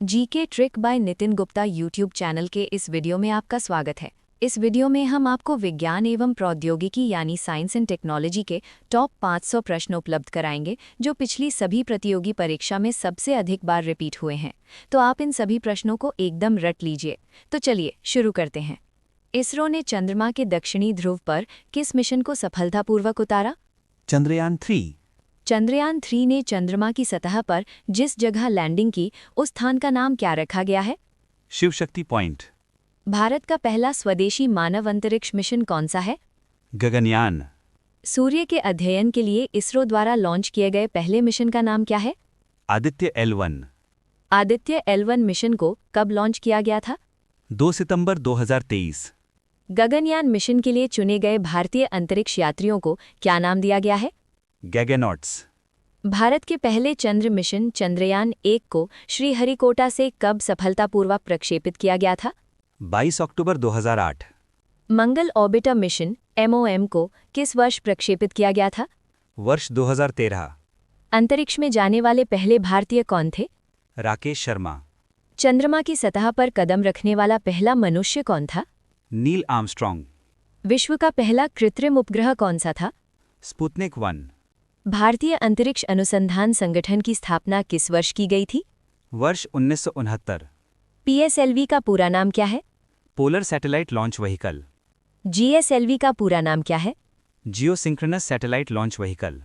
GK trick bye Nitin Gupta YouTube channel के इस video में आपका स्वागत है। इस वीडियो में हम आपको विज्ञान एवं प्रौद्योगिकी यानी साइंस एंड टेक्नोलॉजी के टॉप 500 प्रश्न उपलब्ध कराएंगे जो पिछली सभी प्रतियोगी परीक्षा में सबसे अधिक बार रिपीट हुए हैं। तो आप इन सभी प्रश्नों को एकदम रट लीजिए। तो चलिए शुरू करते हैं। इसरो ने चंद्रमा के दक्षिणी ध्रुव पर किस मिशन को सफलतापूर्वक उतारा? चंद्रयान-3। चंद्रयान-3 ने चंद्रमा की सतह पर जिस जगह लैंडिंग की उस स्थान का नाम क्या रखा गया है? शिव शक्ति पॉइंट। भारत का पहला स्वदेशी मानव अंतरिक्ष मिशन कौन सा है? गगनयान। सूर्य के अध्ययन के लिए इसरो द्वारा लॉन्च किए गए पहले मिशन का नाम क्या है? Aditya L1। Aditya L1 mission को कब लॉन्च किया गया था? 2 सितंबर 2023। गगनयान मिशन के लिए चुने गए भारतीय अंतरिक्ष यात्रियों को क्या नाम दिया गया है? गैगेनॉट्स। भारत के पहले चंद्र मिशन चंद्रयान-1 को श्रीहरिकोटा से कब सफलतापूर्वक प्रक्षेपित किया गया था? 22 अक्टूबर 2008। मंगल ऑर्बिटर मिशन MOM को किस वर्ष प्रक्षेपित किया गया था? वर्ष 2013। अंतरिक्ष में जाने वाले पहले भारतीय कौन थे? राकेश शर्मा। चंद्रमा की सतह पर कदम रखने वाला पहला मनुष्य कौन था? Neil Armstrong. विश्व का पहला कृत्रिम उपग्रह कौन सा था? स्पुतनिक 1। भारतीय अंतरिक्ष अनुसंधान संगठन की स्थापना किस वर्ष की गई थी? वर्ष 1969। PSLV का पूरा नाम क्या है? Polar satellite launch vehicle. GSLV का पूरा नाम क्या है? Geosynchronous satellite launch vehicle.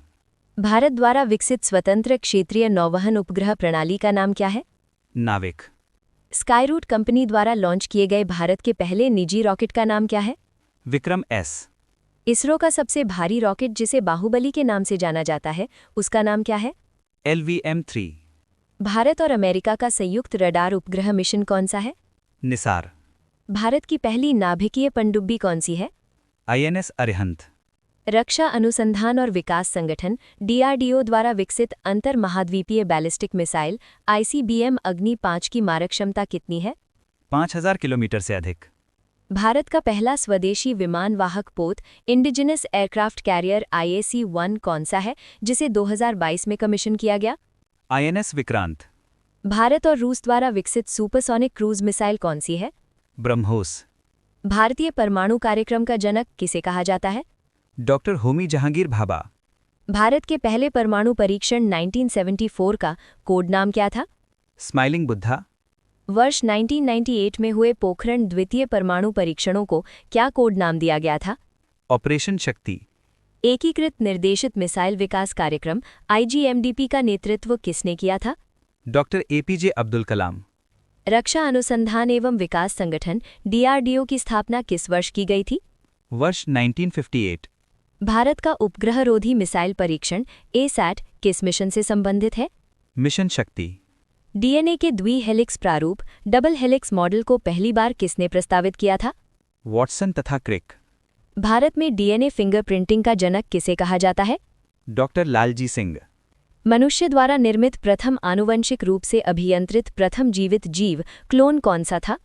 Bharat द्वारा विकसित स्वतंत्र क्षेत्रीय नौवहन उपग्रह प्रणाली का नाम क्या है? नाविक। स्काईरूट कंपनी द्वारा लॉन्च किए गए भारत के पहले निजी रॉकेट का नाम क्या है? विक्रम S। इसरो का सबसे भारी रॉकेट जिसे बाहुबली के नाम से जाना जाता है उसका नाम क्या है? LVM-3। भारत और अमेरिका का संयुक्त रडार उपग्रह मिशन कौन सा है? निसार। भारत की पहली नाभिकीय पनडुब्बी कौन सी है? INS अरिहंत। रक्षा अनुसंधान और विकास संगठन DRDO द्वारा विकसित अंतर महाद्वीपीय बैलिस्टिक मिसाइल ICBM अग्नि 5 की मारक क्षमता कितनी है? 5000 किलोमीटर से अधिक। भारत का पहला स्वदेशी विमान वाहक पोत इंडिजिनस एयरक्राफ्ट कैरियर IAC-1 कौन सा है जिसे 2022 में कमीशन किया गया? INS विक्रांत। भारत और रूस द्वारा विकसित सुपरसोनिक क्रूज मिसाइल कौन सी है? ब्रह्मोस। भारतीय परमाणु कार्यक्रम का जनक किसे कहा जाता है? डॉक्टर होमी जहांगीर भाभा। भारत के पहले परमाणु परीक्षण 1974 का कोड नाम क्या था? स्माइलिंग बुद्धा। वर्ष 1998 में हुए पोखरण द्वितीय परमाणु परीक्षणों को क्या कोड नाम दिया गया था? ऑपरेशन शक्ति। एकीकृत निर्देशित मिसाइल विकास कार्यक्रम IGMDP का नेतृत्व किसने किया था? Doctor APJ Abdul Kalam. रक्षा अनुसंधान एवं विकास संगठन DRDO की स्थापना किस वर्ष की गई थी? वर्ष 1958। भारत का उपग्रहरोधी मिसाइल परीक्षण ASAT किस मिशन से संबंधित है? मिशन शक्ति। DNA के द्विहेलिक्स प्रारूप डबल हेलिक्स मॉडल को पहली बार किसने प्रस्तावित किया था? वॉटसन तथा क्रिक। भारत में DNA फिंगरप्रिंटिंग का जनक किसे कहा जाता है? डॉक्टर लालजी सिंह। मनुष्य द्वारा निर्मित प्रथम आनुवंशिक रूप से अभियंत्रित प्रथम जीवित जीव क्लोन कौन सा था?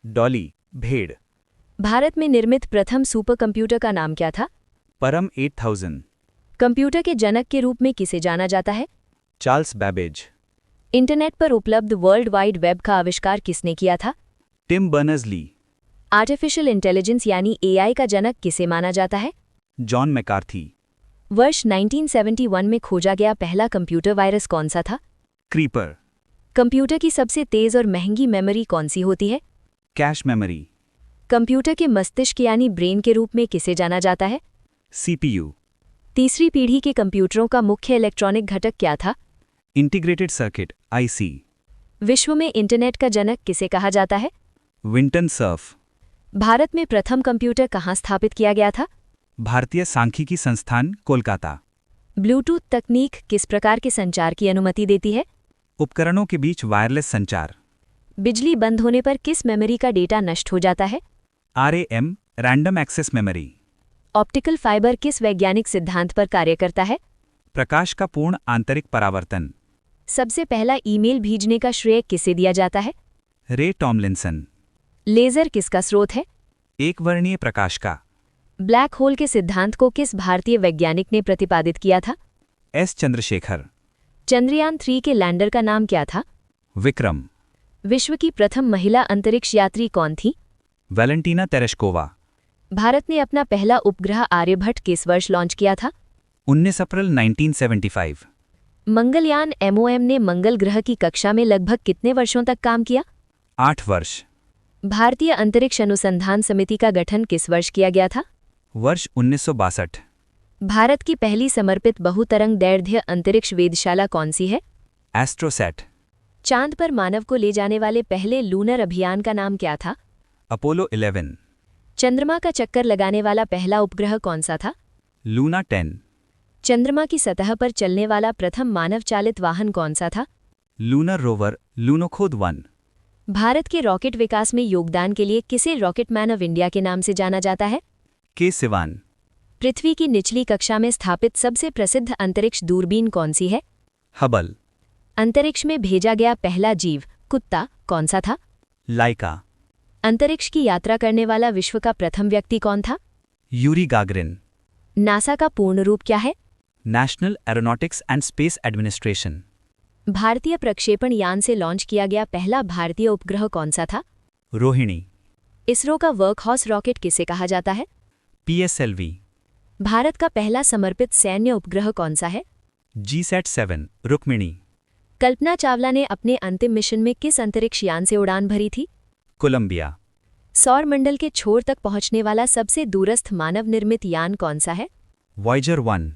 डॉली भेड़। भारत में निर्मित प्रथम सुपर कंप्यूटर का नाम क्या था? परम 8000। कंप्यूटर के जनक के रूप में किसे जाना जाता है? Charles Babbage. इंटरनेट पर उपलब्ध वर्ल्ड वाइड वेब का आविष्कार किसने किया था? Tim Berners-Lee. आर्टिफिशियल इंटेलिजेंस यानी AI का जनक किसे माना जाता है? John McCarthy. वर्ष 1971 में खोजा गया पहला कंप्यूटर वायरस कौन सा था? क्रीपर। कंप्यूटर की सबसे तेज और महंगी मेमोरी कौन सी होती है? Cache memory. कंप्यूटर के मस्तिष्क यानी ब्रेन के रूप में किसे जाना जाता है? CPU। तीसरी पीढ़ी के कंप्यूटरों का मुख्य इलेक्ट्रॉनिक घटक क्या था? Integrated circuit IC। विश्व में इंटरनेट का जनक किसे कहा जाता है? Vinton Cerf. भारत में प्रथम कंप्यूटर कहाँ स्थापित किया गया था? भारतीय सांख्यिकी संस्थान कोलकाता। ब्लूटूथ तकनीक किस प्रकार के संचार की अनुमति देती है? उपकरणों के बीच वायरलेस संचार। बिजली बंद होने पर किस मेमोरी का डेटा नष्ट हो जाता है? RAM random access memory. Optical fibre किस वैज्ञानिक सिद्धांत पर कार्य करता है? प्रकाश का पूर्ण आंतरिक परावर्तन। सबसे पहला ईमेल भेजने का श्रेय किसे दिया जाता है? रे टॉमलिंसन। लेजर किसका स्रोत है? एक वर्णीय प्रकाश का। ब्लैक होल के सिद्धांत को किस भारतीय वैज्ञानिक ने प्रतिपादित किया था? S चंद्रशेखर। चंद्रयान-3 के लैंडर का नाम क्या था? विक्रम। विश्व की प्रथम महिला अंतरिक्ष यात्री कौन थी? वैलेंटीना तेरेश्कोवा। भारत ने अपना पहला उपग्रह आर्यभट्ट किस वर्ष लॉन्च किया था? 19 अप्रैल 1975। मंगलयान MOM ने मंगल ग्रह की कक्षा में लगभग कितने वर्षों तक काम किया? 8 वर्ष। भारतीय अंतरिक्ष अनुसंधान समिति का गठन किस वर्ष किया गया था? वर्ष 1962। भारत की पहली समर्पित बहुतरंग दैर्ध्य अंतरिक्ष वेधशाला कौन सी है? एस्ट्रोसैट। चांद पर मानव को ले जाने वाले पहले लूनर अभियान का नाम क्या था? अपोलो 11। चंद्रमा का चक्कर लगाने वाला पहला उपग्रह कौन सा था? लूना 10। चंद्रमा की सतह पर चलने वाला प्रथम मानव चालित वाहन कौन सा था? Lunar rover लूनोखोद 1। भारत के रॉकेट विकास में योगदान के लिए किसे रॉकेटमैन ऑफ इंडिया के नाम से जाना जाता है? के सिवान। पृथ्वी की निचली कक्षा में स्थापित सबसे प्रसिद्ध अंतरिक्ष दूरबीन कौन सी है? हबल। अंतरिक्ष में भेजा गया पहला जीव कुत्ता कौन सा था? लाइका। अंतरिक्ष की यात्रा करने वाला विश्व का प्रथम व्यक्ति कौन था? Yuri Gagarin. नासा का पूर्ण रूप क्या है? National aeronautics and space administration. भारतीय प्रक्षेपण यान से लॉन्च किया गया पहला भारतीय उपग्रह कौन सा था? रोहिणी। इसरो का वर्कहॉर्स रॉकेट किसे कहा जाता है? PSLV। भारत का पहला समर्पित सैन्य उपग्रह कौन सा है? GSAT 7 रुक्मिणी। कल्पना चावला ने अपने अंतिम मिशन में किस अंतरिक्ष यान से उड़ान भरी थी? कोलंबिया। सौर मंडल के छोर तक पहुंचने वाला सबसे दूरस्थ मानव निर्मित यान कौन सा है? वॉयजर 1।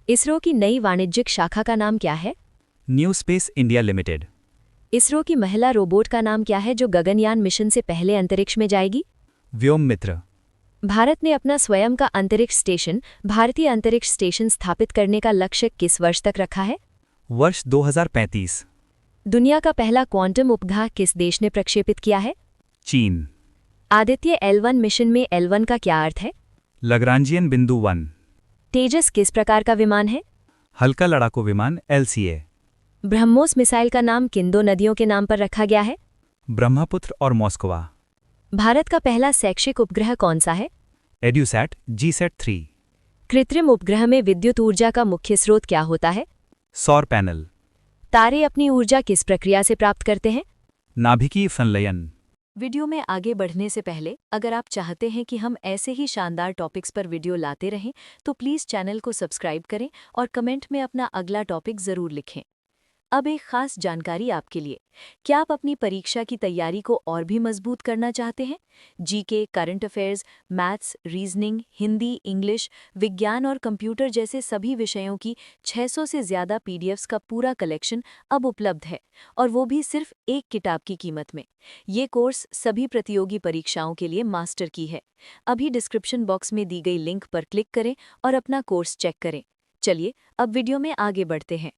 इसरो की नई वाणिज्यिक शाखा का नाम क्या है? New space India limited. ISRO की महिला रोबोट का नाम क्या है जो गगनयान मिशन से पहले अंतरिक्ष में जाएगी? व्योम मित्र। भारत ने अपना स्वयं का अंतरिक्ष स्टेशन भारतीय अंतरिक्ष स्टेशन स्थापित करने का लक्ष्य किस वर्ष तक रखा है? वर्ष 2035। दुनिया का पहला क्वांटम उपग्रह किस देश ने प्रक्षेपित किया है? चीन। आदित्य L1 मिशन में L1 का क्या अर्थ है? लग्रांजियन बिंदु 1। तेजस किस प्रकार का विमान है? हल्का लड़ाकू विमान LCA। ब्रह्मोस मिसाइल का नाम किन दो नदियों के नाम पर रखा गया है? ब्रह्मपुत्र और मॉस्कोवा। भारत का पहला शैक्षिक उपग्रह कौन सा है? एड्यूसैट GSAT 3। कृत्रिम उपग्रह में विद्युत ऊर्जा का मुख्य स्रोत क्या होता है? सौर पैनल। तारे अपनी ऊर्जा किस प्रक्रिया से प्राप्त करते हैं? नाभिकीय संलयन। वीडियो में आगे बढ़ने से पहले अगर आप चाहते हैं कि हम ऐसे ही शानदार टॉपिक्स पर वीडियो लाते रहें तो प्लीज़ चैनल को सब्सक्राइब करें और कमेंट में अपना अगला टॉपिक ज़रूर लिखें। अब एक खास जानकारी आपके लिए। क्या आप अपनी परीक्षा की तैयारी को और भी मजबूत करना चाहते हैं? GK, current affairs, maths, reasoning, Hindi, English, विज्ञान और कंप्यूटर जैसे सभी विषयों की 600 से ज़्यादा PDFs का पूरा कलेक्शन अब उपलब्ध है और वो भी सिर्फ एक किताब की कीमत में। ये कोर्स सभी प्रतियोगी परीक्षाओं के लिए मास्टर की है। अभी डिस्क्रिप्शन बॉक्स में दी गई लिंक पर क्लिक करें और अपना कोर्स चेक करें। चलिए अब वीडियो में आगे बढ़ते हैं।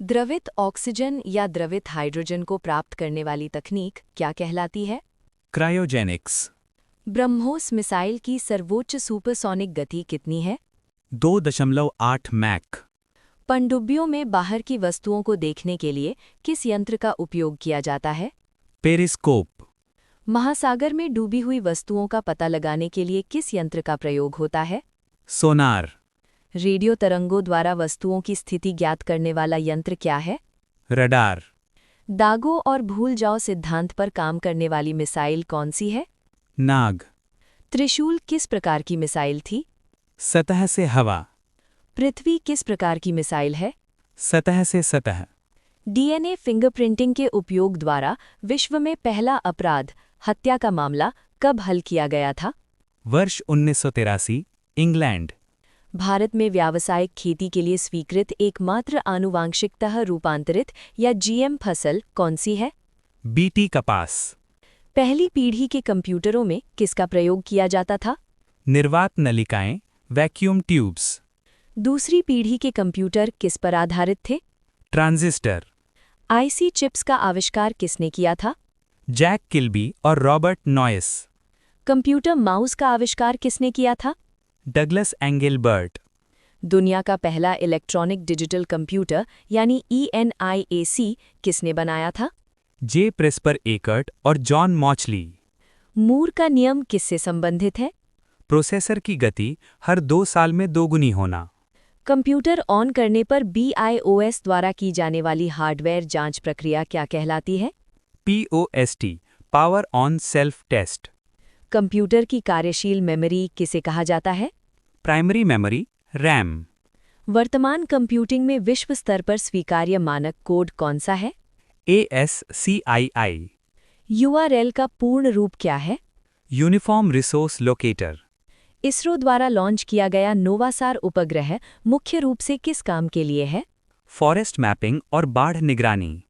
द्रवित ऑक्सीजन या द्रवित हाइड्रोजन को प्राप्त करने वाली तकनीक क्या कहलाती है? क्रायोजेनिक्स। ब्रह्मोस मिसाइल की सर्वोच्च सुपरसोनिक गति कितनी है? 2.8 मैक। पनडुब्बियों में बाहर की वस्तुओं को देखने के लिए किस यंत्र का उपयोग किया जाता है? पेरिस्कोप। महासागर में डूबी हुई वस्तुओं का पता लगाने के लिए किस यंत्र का प्रयोग होता है? सोनार। रेडियो तरंगों द्वारा वस्तुओं की स्थिति ज्ञात करने वाला यंत्र क्या है? रडार। दागो और भूल जाओ सिद्धांत पर काम करने वाली मिसाइल कौन सी है? नाग। त्रिशूल किस प्रकार की मिसाइल थी? सतह से हवा। पृथ्वी किस प्रकार की मिसाइल है? सतह से सतह। DNA फिंगरप्रिंटिंग के उपयोग द्वारा विश्व में पहला अपराध हत्या का मामला कब हल किया गया था? वर्ष 1983, इंग्लैंड। भारत में व्यावसायिक खेती के लिए स्वीकृत एकमात्र आनुवांशिकतः रूपांतरित या GM फसल कौन सी है? BT कपास। पहली पीढ़ी के कंप्यूटरों में किसका प्रयोग किया जाता था? निर्वात नलिकाएं, वैक्यूम ट्यूब्स। दूसरी पीढ़ी के कंप्यूटर किस पर आधारित थे? ट्रांजिस्टर। IC चिप्स का आविष्कार किसने किया था? जैक किल्बी और रॉबर्ट नॉयस। कंप्यूटर माउस का आविष्कार किसने किया था? Douglas Engelbart. दुनिया का पहला इलेक्ट्रॉनिक डिजिटल कंप्यूटर यानी ENIAC किसने बनाया था? जे प्रेस्पर एकर्ट और जॉन मॉचली। मूर का नियम किससे संबंधित है? प्रोसेसर की गति हर 2 साल में दोगुनी होना। कंप्यूटर ऑन करने पर BIOS द्वारा की जाने वाली हार्डवेयर जांच प्रक्रिया क्या कहलाती है? POST, power on self test. Computer की कार्यशील मेमोरी किसे कहा जाता है? Primary memory, RAM. वर्तमान कंप्यूटिंग में विश्व स्तर पर स्वीकार्य मानक कोड कौन सा है? ASCII, URL का पूर्ण रूप क्या है? Uniform resource locator. इसरो द्वारा लॉन्च किया गया नोवासार उपग्रह मुख्य रूप से किस काम के लिए है? फॉरेस्ट मैपिंग और बाढ़ निगरानी।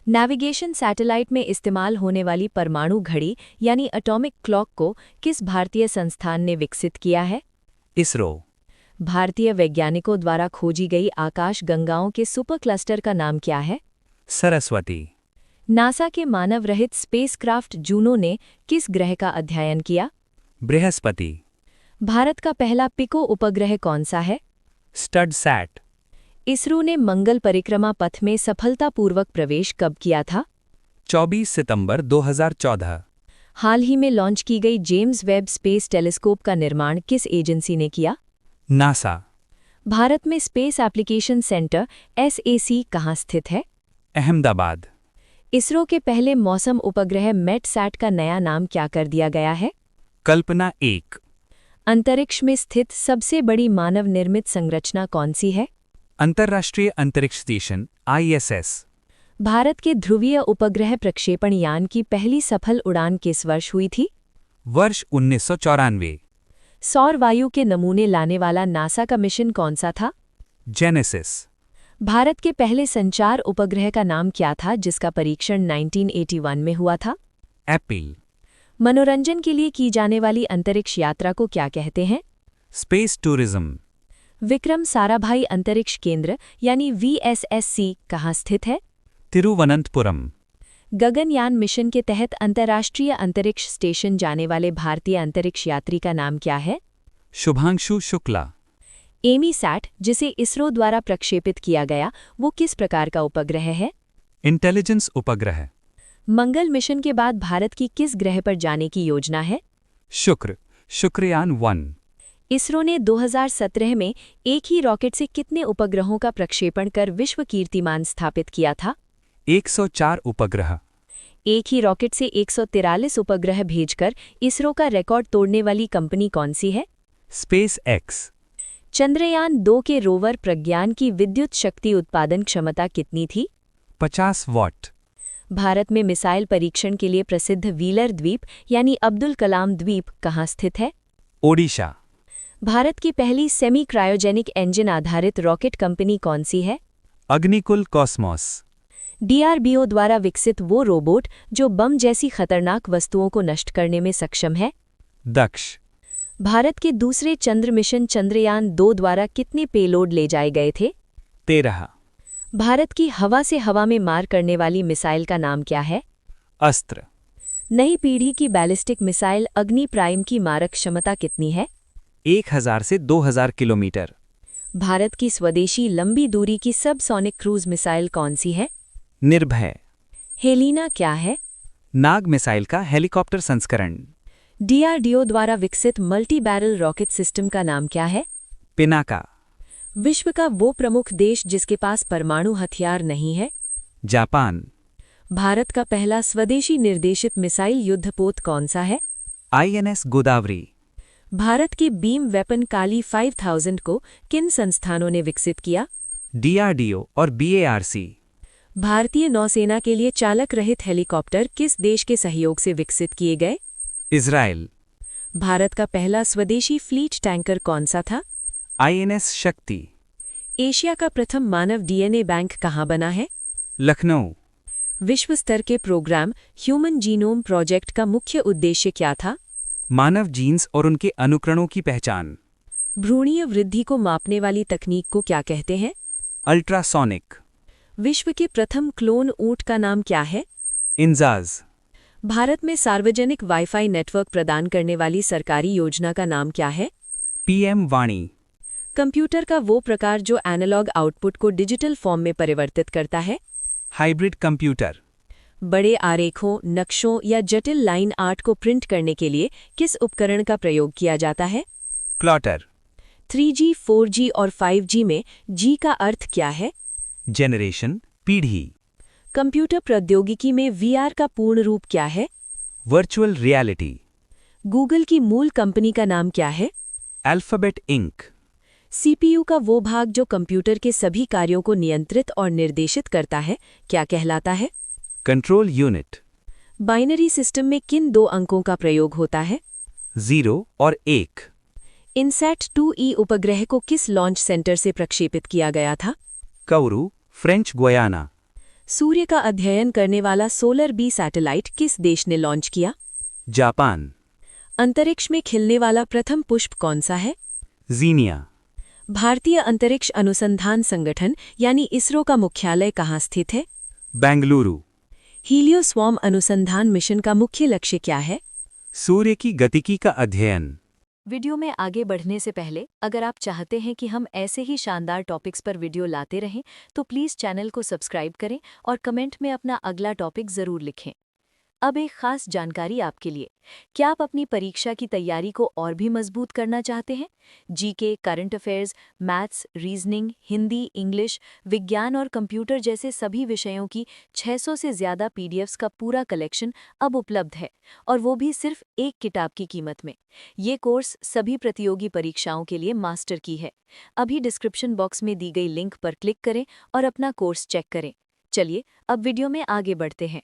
नेविगेशन सैटेलाइट में इस्तेमाल होने वाली परमाणु घड़ी यानी एटॉमिक क्लॉक को किस भारतीय संस्थान ने विकसित किया है? इसरो। भारतीय वैज्ञानिकों द्वारा खोजी गई आकाश गंगाओं के सुपर क्लस्टर का नाम क्या है? सरस्वती। नासा के मानव रहित स्पेसक्राफ्ट जूनो ने किस ग्रह का अध्ययन किया? बृहस्पति। भारत का पहला पिको उपग्रह कौन सा है? स्टडसैट। इसरो ने मंगल परिक्रमा पथ में सफलतापूर्वक प्रवेश कब किया था? 24 सितंबर 2014। हाल ही में लॉन्च की गई जेम्स वेब स्पेस टेलीस्कोप का निर्माण किस एजेंसी ने किया? नासा। भारत में स्पेस एप्लीकेशन सेंटर SAC कहाँ स्थित है? अहमदाबाद। इसरो के पहले मौसम उपग्रह मेटसैट का नया नाम क्या कर दिया गया है? कल्पना 1। अंतरिक्ष में स्थित सबसे बड़ी मानव निर्मित संरचना कौन सी है? अंतर्राष्ट्रीय अंतरिक्ष स्टेशन ISS। भारत के ध्रुवीय उपग्रह प्रक्षेपण यान की पहली सफल उड़ान किस वर्ष हुई थी? वर्ष 1994। सौर वायु के नमूने लाने वाला नासा का मिशन कौन सा था? जेनेसिस। भारत के पहले संचार उपग्रह का नाम क्या था जिसका परीक्षण 1981 में हुआ था? एप्पल। मनोरंजन के लिए की जाने वाली अंतरिक्ष यात्रा को क्या कहते हैं? Space tourism. विक्रम साराभाई अंतरिक्ष केंद्र यानी VSSC कहाँ स्थित है? तिरुवनंतपुरम। गगनयान मिशन के तहत अंतर्राष्ट्रीय अंतरिक्ष स्टेशन जाने वाले भारतीय अंतरिक्ष यात्री का नाम क्या है? शुभांशु शुक्ला। एमीसैट जिसे इसरो द्वारा प्रक्षेपित किया गया वो किस प्रकार का उपग्रह है? इंटेलिजेंस उपग्रह। मंगल मिशन के बाद भारत की किस ग्रह पर जाने की योजना है? शुक्रयान 1। इसरो ने 2017 में एक ही रॉकेट से कितने उपग्रहों का प्रक्षेपण कर विश्व कीर्तिमान स्थापित किया था? 104 उपग्रह। एक ही रॉकेट से 143 उपग्रह भेजकर इसरो का रिकॉर्ड तोड़ने वाली कंपनी कौन सी है? Space x. चंद्रयान 2 के रोवर प्रज्ञान की विद्युत शक्ति उत्पादन क्षमता कितनी थी? 50 वॉट। भारत में मिसाइल परीक्षण के लिए प्रसिद्ध व्हीलर द्वीप यानी अब्दुल कलाम द्वीप कहाँ स्थित है? ओडिशा। भारत की पहली सेमी क्रायोजेनिक इंजन आधारित रॉकेट कंपनी कौन सी है? अग्निकुल कॉस्मोस। DRBO द्वारा विकसित वो रोबोट जो बम जैसी खतरनाक वस्तुओं को नष्ट करने में सक्षम है? दक्ष। भारत के दूसरे चंद्र मिशन चंद्रयान 2 द्वारा कितने पेलोड ले जाए गए थे? 13। भारत की हवा से हवा में मार करने वाली मिसाइल का नाम क्या है? अस्त्र। नई पीढ़ी की बैलिस्टिक मिसाइल अग्नि प्राइम की मारक क्षमता कितनी है? 1000 से 2000 किलोमीटर। भारत की स्वदेशी लंबी दूरी की सबसोनिक क्रूज मिसाइल कौन सी है? निर्भय। हेलिना क्या है? नाग मिसाइल का हेलीकॉप्टर संस्करण। DRDO द्वारा विकसित मल्टी बैरल रॉकेट सिस्टम का नाम क्या है? पिनाका। विश्व का वो प्रमुख देश जिसके पास परमाणु हथियार नहीं है? जापान। भारत का पहला स्वदेशी निर्देशित मिसाइल युद्धपोत कौन सा है? INS गोदावरी। भारत की बीम वेपन काली 5000 को किन संस्थानों ने विकसित किया? DRDO और BARC। भारतीय नौसेना के लिए चालक रहित हेलीकॉप्टर किस देश के सहयोग से विकसित किए गए? इज़राइल। भारत का पहला स्वदेशी फ्लीट टैंकर कौन सा था? INS शक्ति। एशिया का प्रथम मानव DNA बैंक कहाँ बना है? लखनऊ। विश्व स्तर के प्रोग्राम ह्यूमन जीनोम प्रोजेक्ट का मुख्य उद्देश्य क्या था? मानव जीन्स और उनके अनुकरणों की पहचान। भ्रूणीय वृद्धि को मापने वाली तकनीक को क्या कहते हैं? अल्ट्रासोनिक। विश्व के प्रथम क्लोन ऊंट का नाम क्या है? इंजाज। भारत में सार्वजनिक वाईफाई नेटवर्क प्रदान करने वाली सरकारी योजना का नाम क्या है? PM वाणी। कंप्यूटर का वो प्रकार जो एनालॉग आउटपुट को डिजिटल फॉर्म में परिवर्तित करता है? Hybrid computer. बड़े आरेखों, नक्शों या जटिल लाइन आर्ट को प्रिंट करने के लिए किस उपकरण का प्रयोग किया जाता है? प्लॉटर। 3G, 4G और 5G में G का अर्थ क्या है? जेनरेशन, पीढ़ी। कंप्यूटर प्रौद्योगिकी में वीआर का पूर्ण रूप क्या है? Virtual reality. गूगल की मूल कंपनी का नाम क्या है? Alphabet ink. सीपीयू का वो भाग जो कंप्यूटर के सभी कार्यों को नियंत्रित और निर्देशित करता है, क्या कहलाता है? Control unit. बाइनरी सिस्टम में किन दो अंकों का प्रयोग होता है? 0 और 1। इनसैट-2E उपग्रह को किस लॉन्च सेंटर से प्रक्षेपित किया गया था? Kourou, French Guiana. सूर्य का अध्ययन करने वाला सोलर बी सैटेलाइट किस देश ने लॉन्च किया? जापान। अंतरिक्ष में खिलने वाला प्रथम पुष्प कौन सा है? जीनिया। भारतीय अंतरिक्ष अनुसंधान संगठन यानी इसरो का मुख्यालय कहाँ स्थित है? बेंगलुरु। हीलियोस्वार्म अनुसंधान मिशन का मुख्य लक्ष्य क्या है? सूर्य की गतिकी का अध्ययन। वीडियो में आगे बढ़ने से पहले अगर आप चाहते हैं कि हम ऐसे ही शानदार टॉपिक्स पर वीडियो लाते रहें तो प्लीज़ चैनल को सब्सक्राइब करें और कमेंट में अपना अगला टॉपिक ज़रूर लिखें। अब एक खास जानकारी आपके लिए। क्या आप अपनी परीक्षा की तैयारी को और भी मजबूत करना चाहते हैं? GK, current affairs, maths, reasoning, Hindi, English, विज्ञान और कंप्यूटर जैसे सभी विषयों की 600 से ज़्यादा पीडीएफ्स का पूरा कलेक्शन अब उपलब्ध है, और वो भी सिर्फ एक किताब की कीमत में। ये कोर्स सभी प्रतियोगी परीक्षाओं के लिए मास्टर की है। अभी डिस्क्रिप्शन बॉक्स में दी गई लिंक पर क्लिक करें और अपना कोर्स चेक करें। चलिए अब वीडियो में आगे बढ़ते हैं।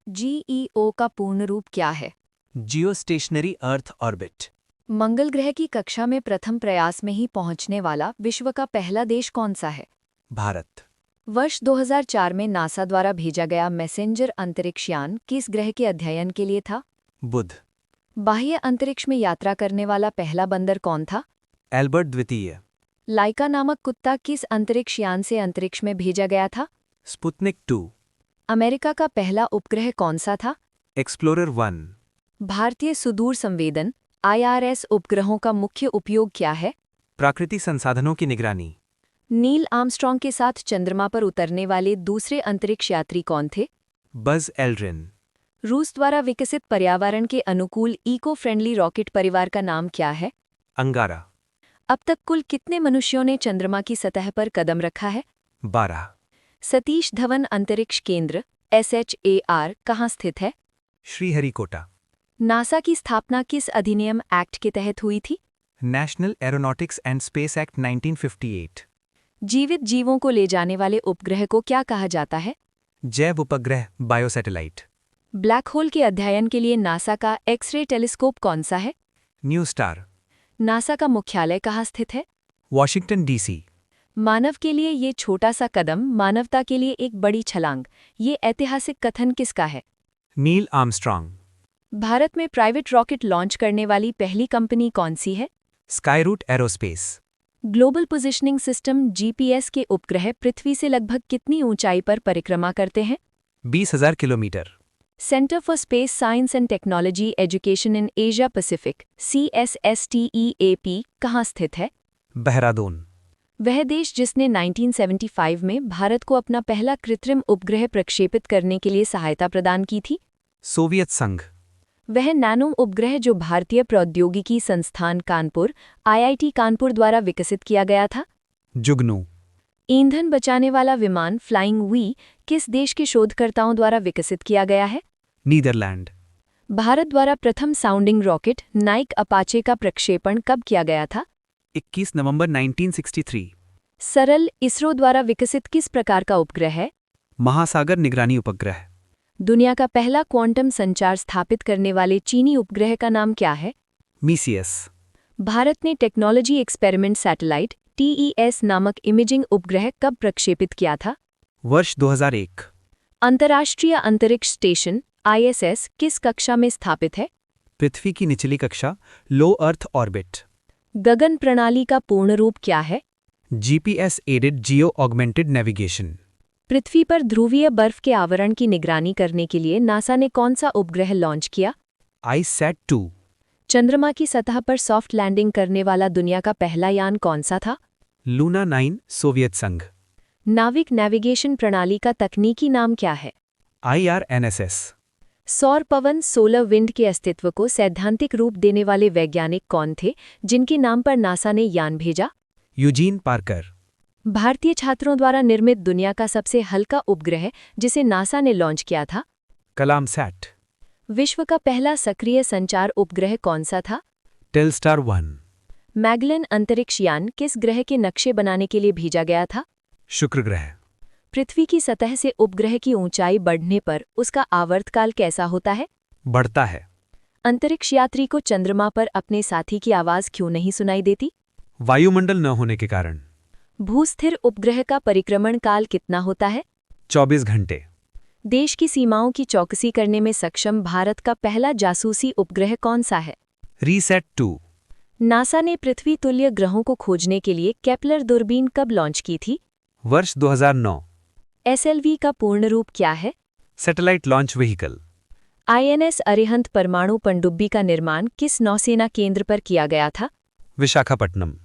जीईओ का पूर्ण रूप क्या है? Geostationary earth orbit. मंगल ग्रह की कक्षा में प्रथम प्रयास में ही पहुंचने वाला विश्व का पहला देश कौन सा है? भारत। वर्ष 2004 में नासा द्वारा भेजा गया मैसेंजर अंतरिक्ष यान किस ग्रह के अध्ययन के लिए था? बुध। बाह्य अंतरिक्ष में यात्रा करने वाला पहला बंदर कौन था? एल्बर्ट द्वितीय। लाइका नामक कुत्ता किस अंतरिक्ष यान से अंतरिक्ष में भेजा गया था? स्पुतनिक 2। अमेरिका का पहला उपग्रह कौन सा था? एक्सप्लोरर 1। भारतीय सुदूर संवेदन IRS उपग्रहों का मुख्य उपयोग क्या है? प्राकृतिक संसाधनों की निगरानी। नील आर्मस्ट्रॉन्ग के साथ चंद्रमा पर उतरने वाले दूसरे अंतरिक्ष यात्री कौन थे? Buzz Aldrin. रूस द्वारा विकसित पर्यावरण के अनुकूल इको फ्रेंडली रॉकेट परिवार का नाम क्या है? अंगारा। अब तक कुल कितने मनुष्यों ने चंद्रमा की सतह पर कदम रखा है? 12। सतीश धवन अंतरिक्ष केंद्र SHAR कहाँ स्थित है? श्रीहरिकोटा। नासा की स्थापना किस अधिनियम एक्ट के तहत हुई थी? National aeronautics and space act 1958। जीवित जीवों को ले जाने वाले उपग्रह को क्या कहा जाता है? जैव उपग्रह बायोसैटेलाइट। ब्लैक होल के अध्ययन के लिए नासा का एक्स-रे टेलीस्कोप कौन सा है? New star. नासा का मुख्यालय कहाँ स्थित है? Washington DC। मानव के लिए ये छोटा सा कदम, मानवता के लिए एक बड़ी छलांग, ये ऐतिहासिक कथन किसका है? Neil Armstrong. भारत में प्राइवेट रॉकेट लॉन्च करने वाली पहली कंपनी कौन सी है? Skyroot aerospace. Global positioning system GPS के उपग्रह पृथ्वी से लगभग कितनी ऊंचाई पर परिक्रमा करते हैं? 20,000 kilometre. Centre for space science and technology education in Asia Pacific CSSTEAP कहाँ स्थित है? देहरादून। वह देश जिसने 1975 में भारत को अपना पहला कृत्रिम उपग्रह प्रक्षेपित करने के लिए सहायता प्रदान की थी? सोवियत संघ। वह नैनो उपग्रह जो भारतीय प्रौद्योगिकी संस्थान कानपुर IIT कानपुर द्वारा विकसित किया गया था? जुगनू। ईंधन बचाने वाला विमान फ्लाइंग वी किस देश के शोधकर्ताओं द्वारा विकसित किया गया है? नीदरलैंड। भारत द्वारा प्रथम साउंडिंग रॉकेट नाइक अपाचे का प्रक्षेपण कब किया गया था? 21 नवंबर 1963। सरल इसरो द्वारा विकसित किस प्रकार का उपग्रह है? महासागर निगरानी उपग्रह। दुनिया का पहला क्वांटम संचार स्थापित करने वाले चीनी उपग्रह का नाम क्या है? मीसियस। भारत ने टेक्नोलॉजी एक्सपेरिमेंट सैटेलाइट TES नामक इमेजिंग उपग्रह कब प्रक्षेपित किया था? वर्ष 2001। अंतर्राष्ट्रीय अंतरिक्ष स्टेशन ISS किस कक्षा में स्थापित है? पृथ्वी की निचली कक्षा, लो अर्थ ऑर्बिट। गगन प्रणाली का पूर्ण रूप क्या है? GPS aided geo augmented navigation. पृथ्वी पर ध्रुवीय बर्फ के आवरण की निगरानी करने के लिए नासा ने कौन सा उपग्रह लॉन्च किया? ISAT-2। चंद्रमा की सतह पर सॉफ्ट लैंडिंग करने वाला दुनिया का पहला यान कौन सा था? लूना 9 सोवियत संघ। नाविक नेविगेशन प्रणाली का तकनीकी नाम क्या है? IRNSS। सौर पवन सोलर विंड के अस्तित्व को सैद्धांतिक रूप देने वाले वैज्ञानिक कौन थे जिनके नाम पर नासा ने यान भेजा? Eugene Parker. भारतीय छात्रों द्वारा निर्मित दुनिया का सबसे हल्का उपग्रह जिसे नासा ने लॉन्च किया था। कलाम सैट। विश्व का पहला सक्रिय संचार उपग्रह कौन सा था? टेलस्टार 1। मैगलन अंतरिक्ष यान किस ग्रह के नक्शे बनाने के लिए भेजा गया था? शुक्र ग्रह। पृथ्वी की सतह से उपग्रह की ऊंचाई बढ़ने पर उसका आवर्तकाल कैसा होता है? बढ़ता है। अंतरिक्ष यात्री को चंद्रमा पर अपने साथी की आवाज क्यों नहीं सुनाई देती? वायुमंडल न होने के कारण। भूस्थिर उपग्रह का परिक्रमण काल कितना होता है? 24 घंटे। देश की सीमाओं की चौकसी करने में सक्षम भारत का पहला जासूसी उपग्रह कौन सा है? रीसेट 2। नासा ने पृथ्वी तुल्य ग्रहों को खोजने के लिए केपलर दूरबीन कब लॉन्च की थी? वर्ष 2009। एसएलवी का पूर्ण रूप क्या है? Satellite launch vehicle. INS Arihant परमाणु पनडुब्बी का निर्माण किस नौसेना केंद्र पर किया गया था? Visakhapatnam.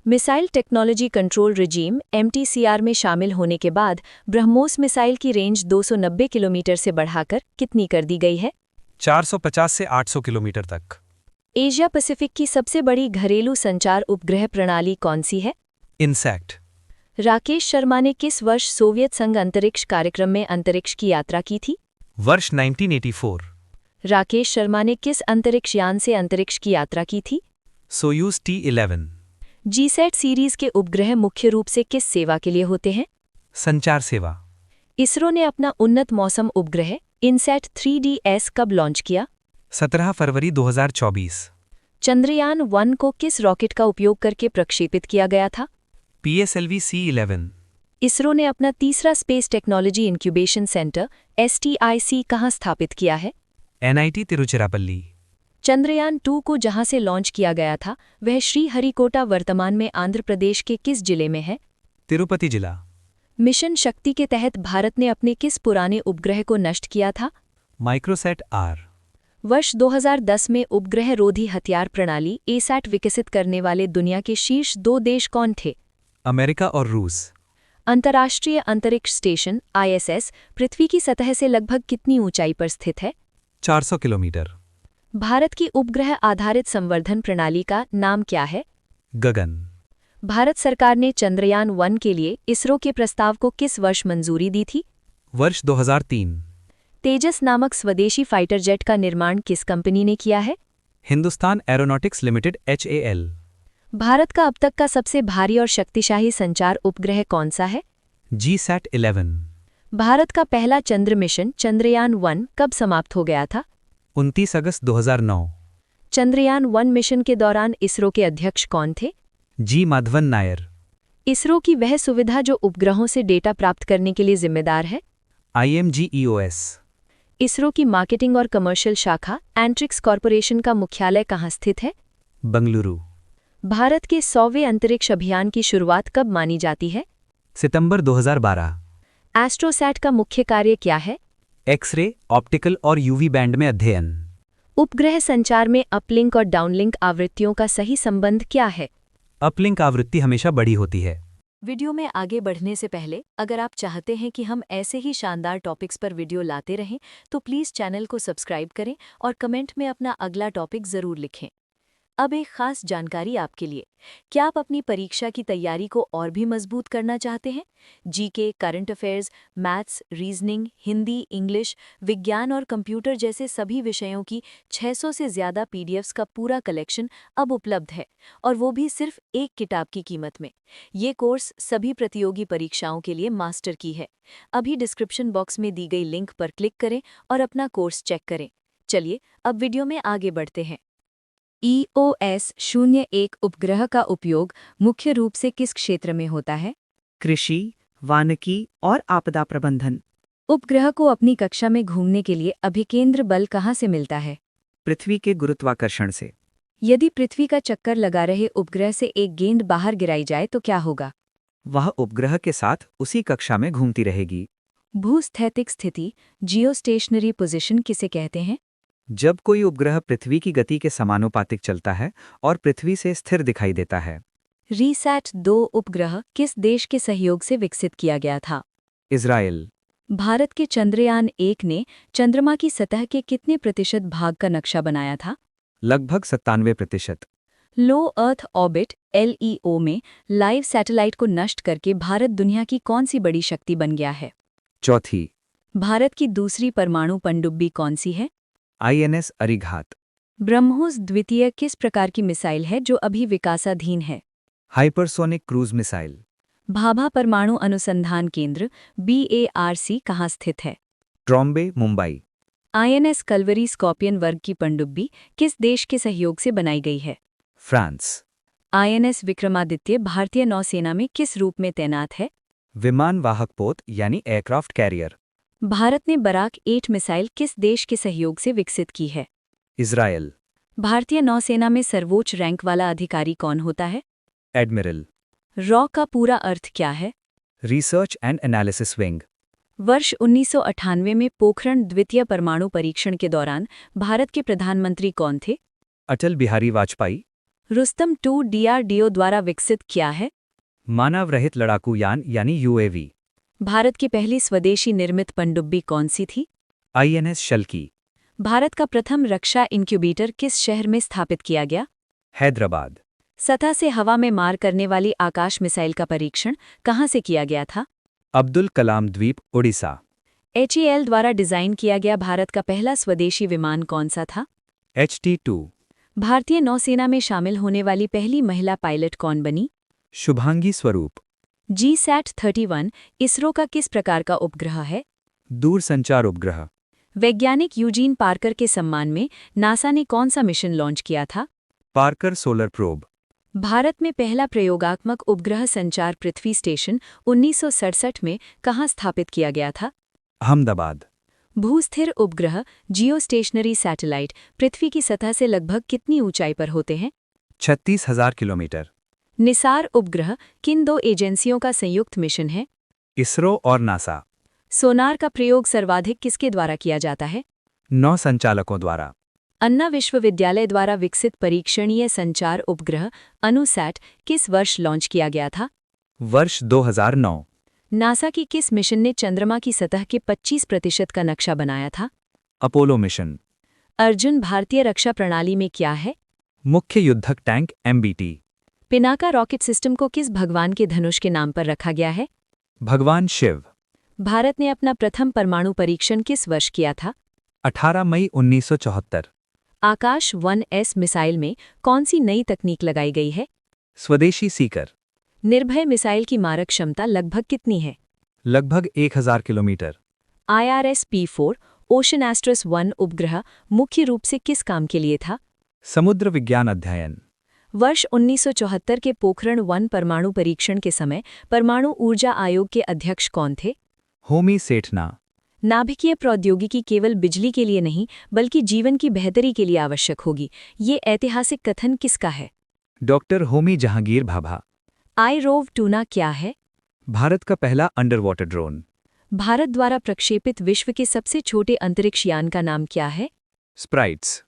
Missile technology control regime MTCR में शामिल होने के बाद ब्रह्मोस मिसाइल की रेंज 290 किलोमीटर से बढ़ाकर कितनी कर दी गई है? 450 से 800 किलोमीटर तक। एशिया पैसिफिक की सबसे बड़ी घरेलू संचार उपग्रह प्रणाली कौन सी है? इनसैट। राकेश शर्मा ने किस वर्ष सोवियत संघ अंतरिक्ष कार्यक्रम में अंतरिक्ष की यात्रा की थी? वर्ष 1984। राकेश शर्मा ने किस अंतरिक्ष यान से अंतरिक्ष की यात्रा की थी? Soyuz T11। जीसैट सीरीज के उपग्रह मुख्य रूप से किस सेवा के लिए होते हैं? संचार सेवा। इसरो ने अपना उन्नत मौसम उपग्रह इनसैट 3DS कब लॉन्च किया? 17 फरवरी 2024। चंद्रयान 1 को किस रॉकेट का उपयोग करके प्रक्षेपित किया गया था? PSLV C11। इसरो ने अपना तीसरा space technology incubation centre STIC कहाँ स्थापित किया है? NIT तिरुचिरापल्ली। चंद्रयान 2 को जहां से लॉन्च किया गया था वह श्रीहरिकोटा वर्तमान में आंध्र प्रदेश के किस जिले में है? तिरुपति जिला। मिशन शक्ति के तहत भारत ने अपने किस पुराने उपग्रह को नष्ट किया था? Microsat R। वर्ष 2010 में उपग्रह रोधी हथियार प्रणाली एसैट विकसित करने वाले दुनिया के शीर्ष 2 देश कौन थे? अमेरिका और रूस। अंतर्राष्ट्रीय अंतरिक्ष स्टेशन ISS पृथ्वी की सतह से लगभग कितनी ऊंचाई पर स्थित है? 400 किलोमीटर। भारत की उपग्रह आधारित संवर्धन प्रणाली का नाम क्या है? गगन। भारत सरकार ने चंद्रयान 1 के लिए इसरो के प्रस्ताव को किस वर्ष मंजूरी दी थी? वर्ष 2003। तेजस नामक स्वदेशी फाइटर जेट का निर्माण किस कंपनी ने किया है? Hindustan aeronautics limited HAL। Bharat का अब तक का सबसे भारी और शक्तिशाली संचार उपग्रह कौन सा है? GSAT 11। भारत का पहला चंद्र मिशन चंद्रयान 1 कब समाप्त हो गया था? 29 अगस्त 2009। चंद्रयान 1 मिशन के दौरान इसरो के अध्यक्ष कौन थे? G माधवन नायर। इसरो की वह सुविधा जो उपग्रहों से डेटा प्राप्त करने के लिए जिम्मेदार है? IMG-EOS। इसरो की मार्केटिंग और कमर्शियल शाखा एंट्रिक्स कॉरपोरेशन का मुख्यालय कहाँ स्थित है? बंगलुरु। भारत के 100वें अंतरिक्ष अभियान की शुरुआत कब मानी जाती है? सितंबर 2012। एस्ट्रोसैट का मुख्य कार्य क्या है? एक्स-रे, ऑप्टिकल और UV बैंड में अध्ययन। उपग्रह संचार में अपलिंक और डाउनलिंक आवृत्तियों का सही संबंध क्या है? अपलिंक आवृत्ति हमेशा बड़ी होती है। वीडियो में आगे बढ़ने से पहले अगर आप चाहते हैं कि हम ऐसे ही शानदार टॉपिक्स पर वीडियो लाते रहें तो प्लीज़ चैनल को सब्सक्राइब करें और कमेंट में अपना अगला टॉपिक ज़रूर लिखें। अब एक खास जानकारी आपके लिए। क्या आप अपनी परीक्षा की तैयारी को और भी मजबूत करना चाहते हैं? GK, current affairs, maths, reasoning, Hindi, English, विज्ञान और कंप्यूटर जैसे सभी विषयों की 600 से ज़्यादा PDFs का पूरा कलेक्शन अब उपलब्ध है और वो भी सिर्फ एक किताब की कीमत में। ये कोर्स सभी प्रतियोगी परीक्षाओं के लिए मास्टर की है। अभी डिस्क्रिप्शन बॉक्स में दी गई लिंक पर क्लिक करें और अपना कोर्स चेक करें। चलिए अब वीडियो में आगे बढ़ते हैं। EOS-01 उपग्रह का उपयोग मुख्य रूप से किस क्षेत्र में होता है? कृषि, वानिकी और आपदा प्रबंधन। उपग्रह को अपनी कक्षा में घूमने के लिए अभिकेंद्र बल कहाँ से मिलता है? पृथ्वी के गुरुत्वाकर्षण से। यदि पृथ्वी का चक्कर लगा रहे उपग्रह से एक गेंद बाहर गिराई जाए तो क्या होगा? वह उपग्रह के साथ उसी कक्षा में घूमती रहेगी। भूस्थैतिक स्थिति जियोस्टेशनरी पोजीशन किसे कहते हैं? जब कोई उपग्रह पृथ्वी की गति के समानुपातिक चलता है और पृथ्वी से स्थिर दिखाई देता है। रीसैट 2 उपग्रह किस देश के सहयोग से विकसित किया गया था? इज़राइल। भारत के चंद्रयान 1 ने चंद्रमा की सतह के कितने प्रतिशत भाग का नक्शा बनाया था? लगभग 97%। लो अर्थ ऑर्बिट LEO में लाइव सैटेलाइट को नष्ट करके भारत दुनिया की कौन सी बड़ी शक्ति बन गया है? चौथी। भारत की दूसरी परमाणु पनडुब्बी कौन सी है? INS अरिघात। ब्रह्मोस द्वितीय किस प्रकार की मिसाइल है जो अभी विकासाधीन है? Hypersonic cruise missile. भाभा परमाणु अनुसंधान केंद्र BARC कहाँ स्थित है? Trombay, Mumbai. INS Calvary scorpion वर्ग की पनडुब्बी किस देश के सहयोग से बनाई गई है? फ्रांस। INS विक्रमादित्य भारतीय नौसेना में किस रूप में तैनात है? विमान वाहक पोत यानी एयरक्राफ्ट कैरियर। भारत ने बराक 8 मिसाइल किस देश के सहयोग से विकसित की है? इज़राइल। भारतीय नौसेना में सर्वोच्च रैंक वाला अधिकारी कौन होता है? एडमिरल। रॉ का पूरा अर्थ क्या है? Research and analysis wing. वर्ष 1998 में पोखरण द्वितीय परमाणु परीक्षण के दौरान भारत के प्रधानमंत्री कौन थे? अटल बिहारी वाजपेयी। रुस्तम 2 DRDO द्वारा विकसित किया है? मानव रहित लड़ाकू यान यानी UAV। भारत की पहली स्वदेशी निर्मित पनडुब्बी कौन सी थी? INS शल्की। भारत का प्रथम रक्षा इंक्यूबेटर किस शहर में स्थापित किया गया? हैदराबाद। सतह से हवा में मार करने वाली आकाश मिसाइल का परीक्षण कहाँ से किया गया था? अब्दुल कलाम द्वीप, ओडिशा। HAL द्वारा डिजाइन किया गया भारत का पहला स्वदेशी विमान कौन सा था? HT-2। भारतीय नौसेना में शामिल होने वाली पहली महिला पायलट कौन बनी? शुभांगी स्वरूप। GSAT-31 इसरो का किस प्रकार का उपग्रह है? दूरसंचार उपग्रह। वैज्ञानिक यूजीन पार्कर के सम्मान में नासा ने कौन सा मिशन लॉन्च किया था? Parker solar probe. भारत में पहला प्रयोगात्मक उपग्रह संचार पृथ्वी स्टेशन 1967 में कहाँ स्थापित किया गया था? अहमदाबाद। भूस्थिर उपग्रह जियोस्टेशनरी सैटेलाइट पृथ्वी की सतह से लगभग कितनी ऊंचाई पर होते हैं? 36,000 किलोमीटर। निसार उपग्रह किन दो एजेंसियों का संयुक्त मिशन है? इसरो और नासा। सोनार का प्रयोग सर्वाधिक किसके द्वारा किया जाता है? 9 संचालकों द्वारा। अन्ना विश्वविद्यालय द्वारा विकसित परीक्षणीय संचार उपग्रह अनुसैट किस वर्ष लॉन्च किया गया था? वर्ष 2009। नासा की किस मिशन ने चंद्रमा की सतह के 25% का नक्शा बनाया था? Apollo mission. अर्जुन भारतीय रक्षा प्रणाली में क्या है? मुख्य युद्धक tank MBT। Pinaka rocket system को किस भगवान के धनुष के नाम पर रखा गया है? भगवान शिव। भारत ने अपना प्रथम परमाणु परीक्षण किस वर्ष किया था? 18 मई 1974। आकाश 1S मिसाइल में कौन सी नई तकनीक लगाई गई है? स्वदेशी सीकर। निर्भय मिसाइल की मारक क्षमता लगभग कितनी है? लगभग 1000 किलोमीटर। IRS-P4 ओशन एस्ट्रस 1 उपग्रह मुख्य रूप से किस काम के लिए था? समुद्र विज्ञान अध्ययन। वर्ष 1974 के पोखरण 1 परमाणु परीक्षण के समय परमाणु ऊर्जा आयोग के अध्यक्ष कौन थे? होमी सेठना। नाभिकीय प्रौद्योगिकी केवल बिजली के लिए नहीं बल्कि जीवन की बेहतरी के लिए आवश्यक होगी, ये ऐतिहासिक कथन किसका है? डॉक्टर होमी जहांगीर भाभा। iROV-2 क्या है? भारत का पहला अंडर वाटर ड्रोन। भारत द्वारा प्रक्षेपित विश्व के सबसे छोटे अंतरिक्ष यान का नाम क्या है? स्प्राइट्स।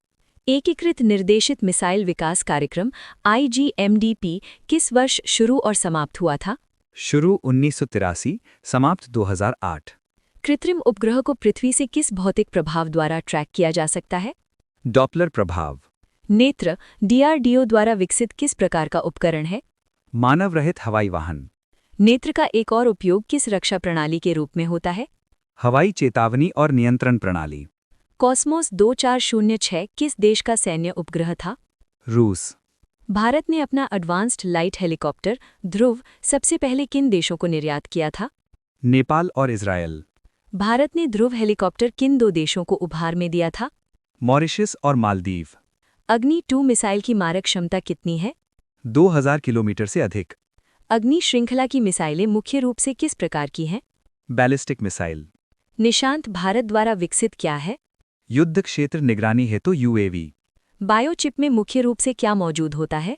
एकीकृत निर्देशित मिसाइल विकास कार्यक्रम IGMDP किस वर्ष शुरू और समाप्त हुआ था? शुरू 1983, समाप्त 2008। कृत्रिम उपग्रह को पृथ्वी से किस भौतिक प्रभाव द्वारा ट्रैक किया जा सकता है? डॉपलर प्रभाव। नेत्र DRDO द्वारा विकसित किस प्रकार का उपकरण है? मानव रहित हवाई वाहन। नेत्र का एक और उपयोग किस रक्षा प्रणाली के रूप में होता है? हवाई चेतावनी और नियंत्रण प्रणाली। कॉस्मोस 2406 किस देश का सैन्य उपग्रह था? रूस। भारत ने अपना एडवांस्ड लाइट हेलीकॉप्टर ध्रुव सबसे पहले किन देशों को निर्यात किया था? नेपाल और इज़राइल। भारत ने ध्रुव हेलीकॉप्टर किन दो देशों को उपहार में दिया था? मॉरिशस और मालदीव। अग्नि 2 मिसाइल की मारक क्षमता कितनी है? 2000 किलोमीटर से अधिक। अग्नि श्रृंखला की मिसाइलें मुख्य रूप से किस प्रकार की हैं? Ballistic missile. निशांत भारत द्वारा विकसित क्या है? युद्ध क्षेत्र निगरानी हेतु UAV। बायोचिप में मुख्य रूप से क्या मौजूद होता है?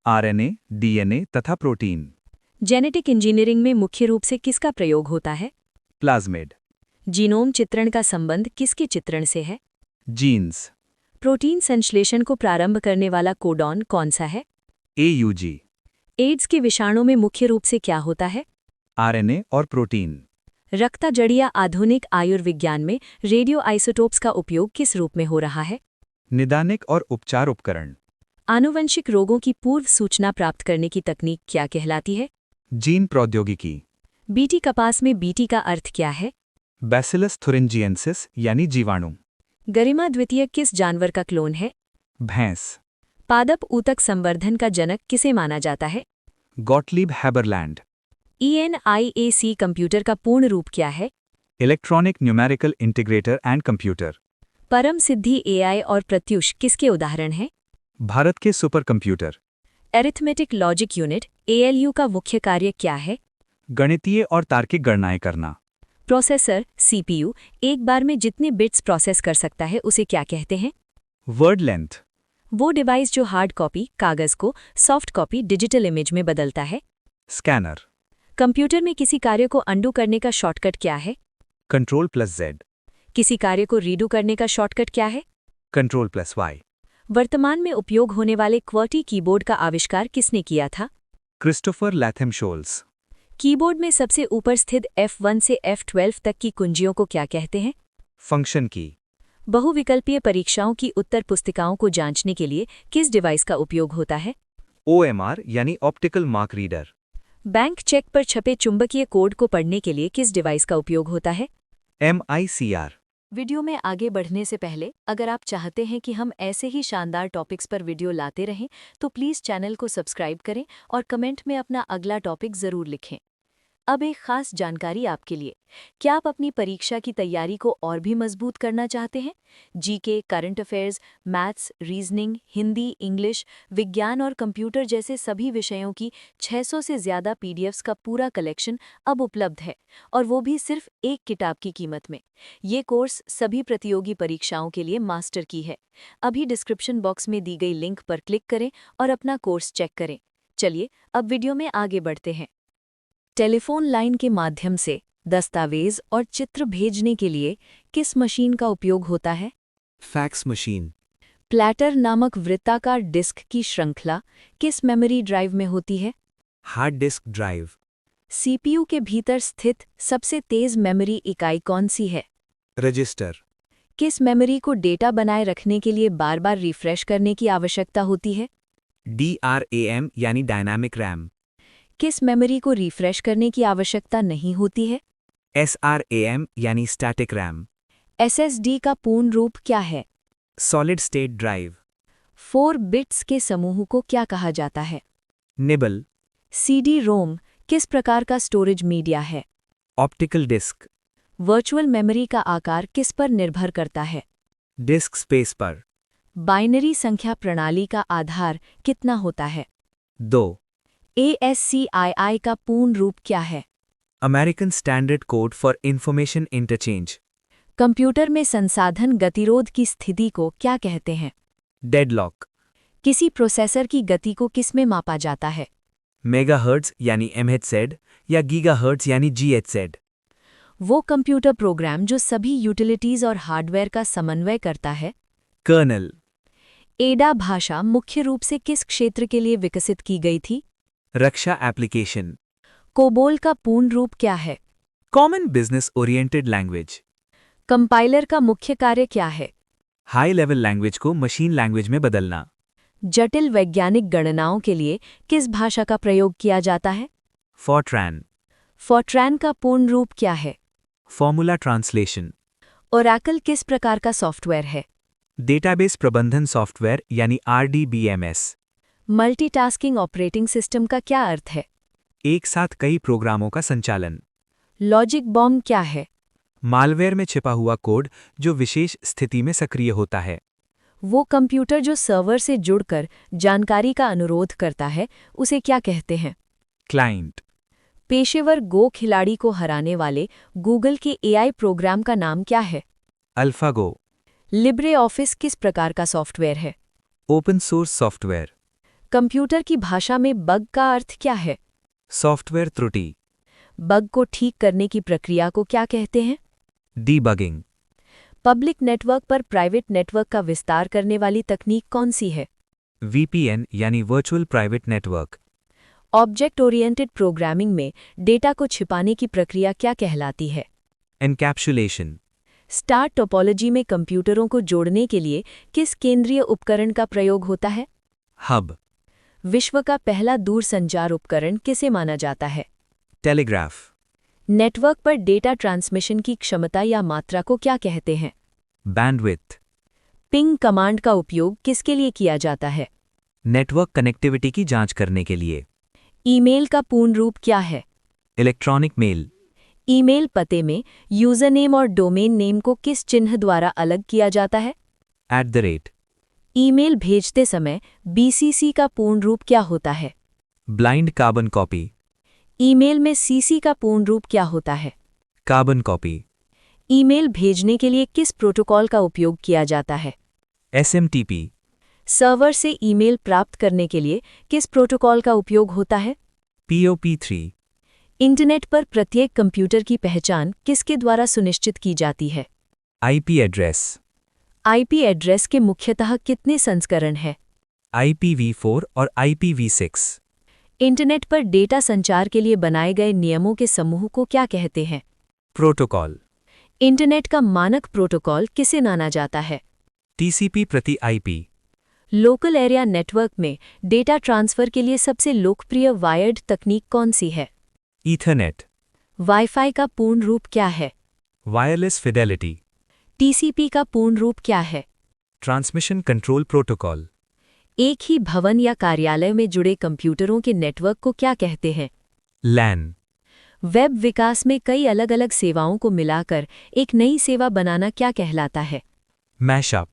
RNA, DNA तथा प्रोटीन। जेनेटिक इंजीनियरिंग में मुख्य रूप से किसका प्रयोग होता है? प्लाज्मिड। जीनोम चित्रण का संबंध किसके चित्रण से है? जीन्स। प्रोटीन संश्लेषण को प्रारंभ करने वाला कोडॉन कौन सा है? AUG। एड्स के विषाणु में मुख्य रूप से क्या होता है? RNA और प्रोटीन। रक्ताजड़िया आधुनिक आयुर्विज्ञान में रेडियो आइसोटोप्स का उपयोग किस रूप में हो रहा है? निदानिक और उपचार उपकरण। आनुवंशिक रोगों की पूर्व सूचना प्राप्त करने की तकनीक क्या कहलाती है? जीन प्रौद्योगिकी। बीटी कपास में बीटी का अर्थ क्या है? बैसिलस थुरिंजिएंसिस यानी जीवाणु। गरिमा द्वितीय किस जानवर का क्लोन है? भैंस। पादप ऊतक संवर्धन का जनक किसे माना जाता है? गॉटलीब हैबरलैंड। ENIAC कंप्यूटर का पूर्ण रूप क्या है? Electronic numerical integrator and computer. परम सिद्धि AI और प्रत्युष किसके उदाहरण हैं? भारत के super computer. Arithmetic logic unit ALU का मुख्य कार्य क्या है? गणितीय और तार्किक गणनाएं करना। प्रोसेसर CPU एक बार में जितने बिट्स प्रोसेस कर सकता है उसे क्या कहते हैं? Word length. वो डिवाइस जो हार्ड कॉपी कागज को सॉफ्ट कॉपी डिजिटल इमेज में बदलता है। स्कैनर। कंप्यूटर में किसी कार्य को अंडू करने का शॉर्टकट क्या है? Ctrl+Z। किसी कार्य को रीडू करने का शॉर्टकट क्या है? Ctrl+Y। वर्तमान में उपयोग होने वाले QWERTY कीबोर्ड का आविष्कार किसने किया था? Christopher Latham Sholes. कीबोर्ड में सबसे ऊपर स्थित F1 से F12 तक की कुंजियों को क्या कहते हैं? फंक्शन की। बहुविकल्पीय परीक्षाओं की उत्तर पुस्तिकाओं को जांचने के लिए किस डिवाइस का उपयोग होता है? OMR यानी optical mark reader. Bank cheque पर छपे चुंबकीय कोड को पढ़ने के लिए किस डिवाइस का उपयोग होता है? MICR। वीडियो में आगे बढ़ने से पहले अगर आप चाहते हैं कि हम ऐसे ही शानदार टॉपिक्स पर वीडियो लाते रहें तो प्लीज़ चैनल को सब्सक्राइब करें और कमेंट में अपना अगला टॉपिक ज़रूर लिखें। अब एक खास जानकारी आपके लिए। क्या आप अपनी परीक्षा की तैयारी को और भी मजबूत करना चाहते हैं? GK, current affairs, maths, reasoning, Hindi, English, विज्ञान और कंप्यूटर जैसे सभी विषयों की 600 से ज़्यादा PDFs का पूरा कलेक्शन अब उपलब्ध है, और वो भी सिर्फ एक किताब की कीमत में। ये कोर्स सभी प्रतियोगी परीक्षाओं के लिए मास्टर की है। अभी डिस्क्रिप्शन बॉक्स में दी गई लिंक पर क्लिक करें और अपना कोर्स चेक करें। चलिए अब वीडियो में आगे बढ़ते हैं। टेलीफोन लाइन के माध्यम से दस्तावेज और चित्र भेजने के लिए किस मशीन का उपयोग होता है? Fax machine. प्लैटर नामक वृत्ताकार डिस्क की श्रृंखला किस मेमोरी ड्राइव में होती है? Hard disk drive. CPU के भीतर स्थित सबसे तेज मेमोरी इकाई कौन सी है? रजिस्टर। किस मेमोरी को डेटा बनाए रखने के लिए बार बार रिफ्रेश करने की आवश्यकता होती है? DRAM यानी डायनामिक रैम। किस मेमोरी को रिफ्रेश करने की आवश्यकता नहीं होती है? SRAM यानी स्टैटिक रैम। SSD का पूर्ण रूप क्या है? Solid state drive. 4 बिट्स के समूह को क्या कहा जाता है? निबल। CD-ROM किस प्रकार का स्टोरेज मीडिया है? Optical disc. वर्चुअल मेमोरी का आकार किस पर निर्भर करता है? डिस्क स्पेस पर। बाइनरी संख्या प्रणाली का आधार कितना होता है? 2। ASCII का पूर्ण रूप क्या है? American standard code for information interchange. Computer में संसाधन गतिरोध की स्थिति को क्या कहते हैं? डेडलॉक। किसी प्रोसेसर की गति को किस में मापा जाता है? मेगाहर्ट्ज यानी MHz या गीगाहर्ट्ज यानी GHz। वो कंप्यूटर प्रोग्राम जो सभी यूटिलिटीज और हार्डवेयर का समन्वय करता है? कर्नल। एडा भाषा मुख्य रूप से किस क्षेत्र के लिए विकसित की गई थी? रक्षा एप्लीकेशन। कोबोल का पूर्ण रूप क्या है? Common business oriented language. Compiler का मुख्य कार्य क्या है? हाई लेवल लैंग्वेज को मशीन लैंग्वेज में बदलना। जटिल वैज्ञानिक गणनाओं के लिए किस भाषा का प्रयोग किया जाता है? फॉर्ट्रैन। फॉर्ट्रैन का पूर्ण रूप क्या है? Formula translation. ओरेकल किस प्रकार का सॉफ्टवेयर है? डेटाबेस प्रबंधन सॉफ्टवेयर यानी RDBMS। मल्टीटास्किंग ऑपरेटिंग सिस्टम का क्या अर्थ है? एक साथ कई प्रोग्रामों का संचालन। लॉजिक बॉम्ब क्या है? मालवेयर में छिपा हुआ कोड जो विशेष स्थिति में सक्रिय होता है। वो कंप्यूटर जो सर्वर से जुड़कर जानकारी का अनुरोध करता है उसे क्या कहते हैं? क्लाइंट। पेशेवर गो खिलाड़ी को हराने वाले गूगल के AI प्रोग्राम का नाम क्या है? अल्फागो। लिब्रे ऑफिस किस प्रकार का सॉफ्टवेयर है? Open source software. कंप्यूटर की भाषा में बग का अर्थ क्या है? सॉफ्टवेयर त्रुटि। बग को ठीक करने की प्रक्रिया को क्या कहते हैं? डीबगिंग। पब्लिक नेटवर्क पर प्राइवेट नेटवर्क का विस्तार करने वाली तकनीक कौन सी है? VPN यानी virtual private network. Object oriented programming में डेटा को छिपाने की प्रक्रिया क्या कहलाती है? एनकैप्सुलेशन। स्टार टोपोलॉजी में कंप्यूटरों को जोड़ने के लिए किस केंद्रीय उपकरण का प्रयोग होता है? हब, विश्व का पहला दूरसंचार उपकरण किसे माना जाता है? टेलीग्राफ, नेटवर्क पर डेटा ट्रांसमिशन की क्षमता या मात्रा को क्या कहते हैं? बैंडविड्थ, पिंग कमांड का उपयोग किसके लिए किया जाता है? नेटवर्क कनेक्टिविटी की जांच करने के लिए। ईमेल का पूर्ण रूप क्या है? इलेक्ट्रॉनिक मेल, ईमेल पते में यूजर नेम और डोमेन नेम को किस चिन्ह द्वारा अलग किया जाता है? @। ईमेल भेजते समय बीसीसी का पूर्ण रूप क्या होता है? ब्लाइंड कार्बन कॉपी, ईमेल में सीसी का पूर्ण रूप क्या होता है? कार्बन कॉपी, ईमेल भेजने के लिए किस प्रोटोकॉल का उपयोग किया जाता है? SMTP, सर्वर से ईमेल प्राप्त करने के लिए किस प्रोटोकॉल का उपयोग होता है? POP3, इंटरनेट पर प्रत्येक कंप्यूटर की पहचान किसके द्वारा सुनिश्चित की जाती है? IP एड्रेस, आईपी एड्रेस के मुख्यतः कितने संस्करण हैं? IPv4 और IPv6, इंटरनेट पर डेटा संचार के लिए बनाए गए नियमों के समूह को क्या कहते हैं? प्रोटोकॉल, इंटरनेट का मानक प्रोटोकॉल किसे माना जाता है? TCP प्रति IP, लोकल एरिया नेटवर्क में डेटा ट्रांसफर के लिए सबसे लोकप्रिय वायर्ड तकनीक कौन सी है? ईथरनेट, वाईफाई का पूर्ण रूप क्या है? वायरलेस फिडेलिटी, टीसीपी का पूर्ण रूप क्या है? ट्रांसमिशन कंट्रोल प्रोटोकॉल, एक ही भवन या कार्यालय में जुड़े कंप्यूटरों के नेटवर्क को क्या कहते हैं? LAN, वेब विकास में कई अलग अलग सेवाओं को मिलाकर एक नई सेवा बनाना क्या कहलाता है? मैशअप,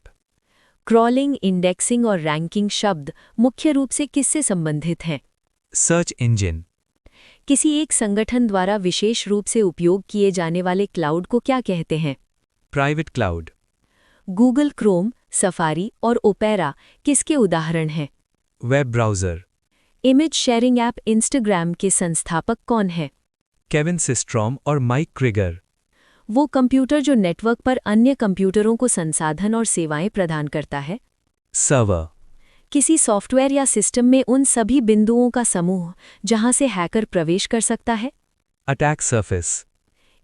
क्रॉलिंग, इंडेक्सिंग और रैंकिंग शब्द मुख्य रूप से किससे संबंधित हैं? सर्च इंजन, किसी एक संगठन द्वारा विशेष रूप से उपयोग किए जाने वाले क्लाउड को क्या कहते हैं? Private cloud, Google Chrome, safari और ओपेरा किसके उदाहरण हैं? Web browser, image sharing app Instagram के संस्थापक कौन हैं? केविन सिस्ट्रॉम और माइक क्रिगर, वो कंप्यूटर जो नेटवर्क पर अन्य कंप्यूटरों को संसाधन और सेवाएं प्रदान करता है। सर्वर, किसी सॉफ्टवेयर या सिस्टम में उन सभी बिंदुओं का समूह जहां से हैकर प्रवेश कर सकता है। अटैक सरफेस,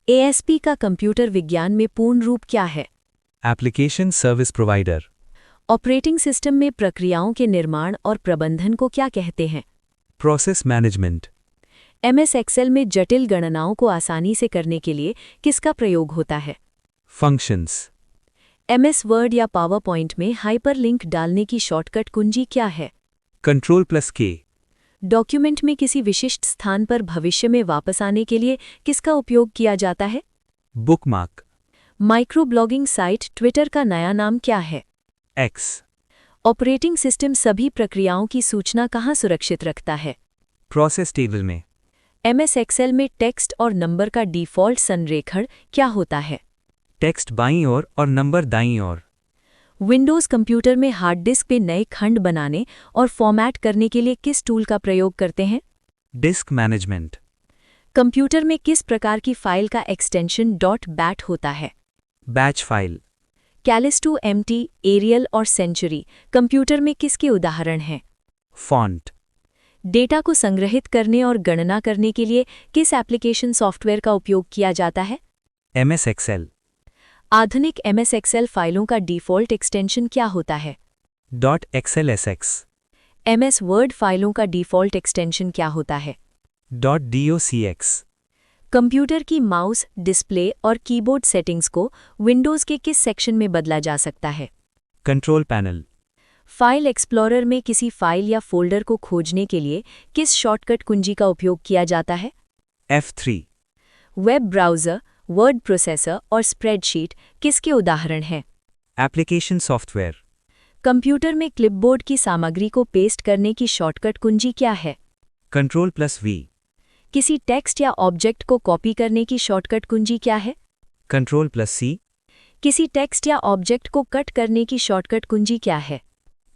एएसपी का कंप्यूटर विज्ञान में पूर्ण रूप क्या है? Application service provider, operating system में प्रक्रियाओं के निर्माण और प्रबंधन को क्या कहते हैं? प्रोसेस मैनेजमेंट, एमएस एक्सेल में जटिल गणनाओं को आसानी से करने के लिए किसका प्रयोग होता है? फंक्शंस, एमएस वर्ड या पावर पॉइंट में हाइपरलिंक डालने की शॉर्टकट कुंजी क्या है? Ctrl+K, डॉक्यूमेंट में किसी विशिष्ट स्थान पर भविष्य में वापस आने के लिए किसका उपयोग किया जाता है? Bookmark, micro blogging site Twitter का नया नाम क्या है? X, ऑपरेटिंग सिस्टम सभी प्रक्रियाओं की सूचना कहाँ सुरक्षित रखता है? प्रोसेस टेबल में, एमएस एक्सेल में टेक्स्ट और नंबर का डिफ़ॉल्ट संरेखण क्या होता है? टेक्स्ट बाईं ओर और नंबर दाईं ओर, विंडोज़ कंप्यूटर में हार्ड डिस्क पे नए खंड बनाने और फॉर्मेट करने के लिए किस टूल का प्रयोग करते हैं? डिस्क मैनेजमेंट, कंप्यूटर में किस प्रकार की फाइल का एक्सटेंशन .bat होता है? Batch file, Calisto, MT, Arial और सेंचुरी कंप्यूटर में किसके उदाहरण हैं? फॉन्ट, डेटा को संग्रहित करने और गणना करने के लिए किस एप्लीकेशन सॉफ्टवेयर का उपयोग किया जाता है? MS एक्सेल, आधुनिक एमएस एक्सेल फाइलों का डिफ़ॉल्ट एक्सटेंशन क्या होता है? .xlsx, एमएस वर्ड फाइलों का डिफ़ॉल्ट एक्सटेंशन क्या होता है? .docx, कंप्यूटर की माउस, डिस्प्ले और कीबोर्ड सेटिंग्स को विंडोज़ के किस सेक्शन में बदला जा सकता है? कंट्रोल पैनल, फाइल एक्सप्लोरर में किसी फाइल या फ़ोल्डर को खोजने के लिए किस शॉर्टकट कुंजी का उपयोग किया जाता है? F3, web browser, word processor और स्प्रेडशीट किसके उदाहरण हैं? एप्लीकेशन सॉफ्टवेयर, कंप्यूटर में क्लिपबोर्ड की सामग्री को पेस्ट करने की शॉर्टकट कुंजी क्या है? Ctrl+V, किसी टेक्स्ट या ऑब्जेक्ट को कॉपी करने की शॉर्टकट कुंजी क्या है? Ctrl+C, किसी टेक्स्ट या ऑब्जेक्ट को कट करने की शॉर्टकट कुंजी क्या है?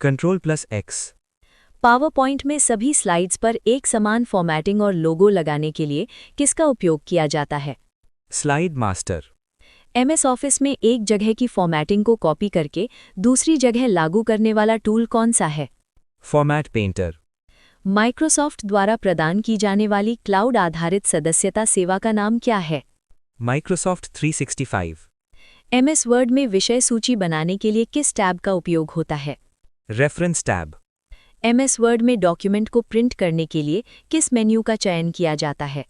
Ctrl+X, पावर पॉइंट में सभी स्लाइड्स पर एक समान फॉर्मेटिंग और लोगो लगाने के लिए किसका उपयोग किया जाता है? स्लाइड मास्टर, एमएस ऑफिस में एक जगह की फॉर्मेटिंग को कॉपी करके दूसरी जगह लागू करने वाला टूल कौन सा है? फॉर्मेट पेंटर, माइक्रोसॉफ्ट द्वारा प्रदान की जाने वाली क्लाउड आधारित सदस्यता सेवा का नाम क्या है? माइक्रोसॉफ्ट 365, एमएस वर्ड में विषय सूची बनाने के लिए किस टैब का उपयोग होता है? रेफरेंस टैब, MS वर्ड में डॉक्यूमेंट को प्रिंट करने के लिए किस मेन्यू का चयन किया जाता है?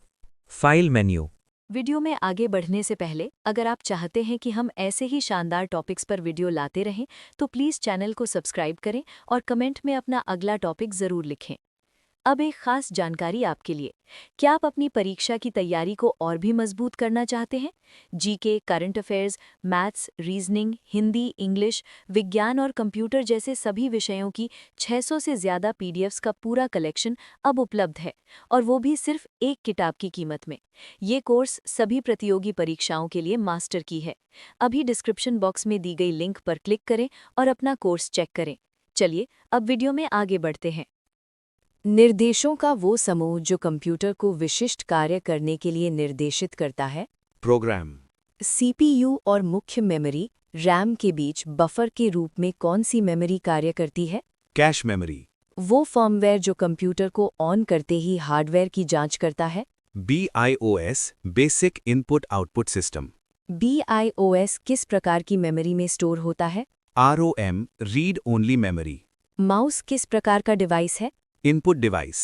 File menu. वीडियो में आगे बढ़ने से पहले अगर आप चाहते हैं कि हम ऐसे ही शानदार टॉपिक्स पर वीडियो लाते रहें तो प्लीज़ चैनल को सब्सक्राइब करें और कमेंट में अपना अगला टॉपिक ज़रूर लिखें। अब एक खास जानकारी आपके लिए। क्या आप अपनी परीक्षा की तैयारी को और भी मजबूत करना चाहते हैं? GK, current affairs, maths, reasoning, Hindi, English, विज्ञान और कंप्यूटर जैसे सभी विषयों की 600 से ज़्यादा पीडीएफ्स का पूरा कलेक्शन अब उपलब्ध है, और वो भी सिर्फ एक किताब की कीमत में। ये कोर्स सभी प्रतियोगी परीक्षाओं के लिए मास्टर की है। अभी डिस्क्रिप्शन बॉक्स में दी गई लिंक पर क्लिक करें और अपना कोर्स चेक करें। चलिए अब वीडियो में आगे बढ़ते हैं। निर्देशों का वो समूह जो कंप्यूटर को विशिष्ट कार्य करने के लिए निर्देशित करता है। प्रोग्राम। सीपीयू और मुख्य मेमोरी रैम के बीच बफर के रूप में कौन सी मेमोरी कार्य करती है? Cache memory. वो फर्मवेयर जो कंप्यूटर को ऑन करते ही हार्डवेयर की जांच करता है। BIOS basic input output system. BIOS किस प्रकार की मेमोरी में स्टोर होता है? ROM read only memory. Mouse किस प्रकार का डिवाइस है? Input device.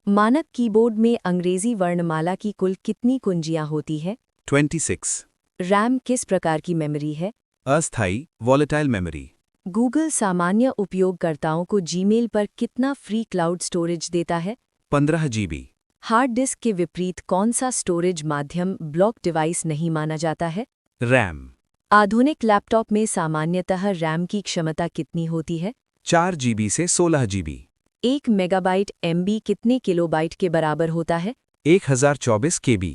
मानक कीबोर्ड में अंग्रेजी वर्णमाला की कुल कितनी कुंजियां होती है? 26। रैम किस प्रकार की मेमोरी है? अस्थायी वॉलेटाइल मेमोरी। गूगल सामान्य उपयोगकर्ताओं को जीमेल पर कितना फ्री क्लाउड स्टोरेज देता है? 15 GB। हार्ड डिस्क के विपरीत कौन सा स्टोरेज माध्यम ब्लॉक डिवाइस नहीं माना जाता है? रैम। आधुनिक लैपटॉप में सामान्यतः रैम की क्षमता कितनी होती है? 4 GB से 16 GB। 1 मेगाबाइट MB कितने किलोबाइट के बराबर होता है? 1024 KB।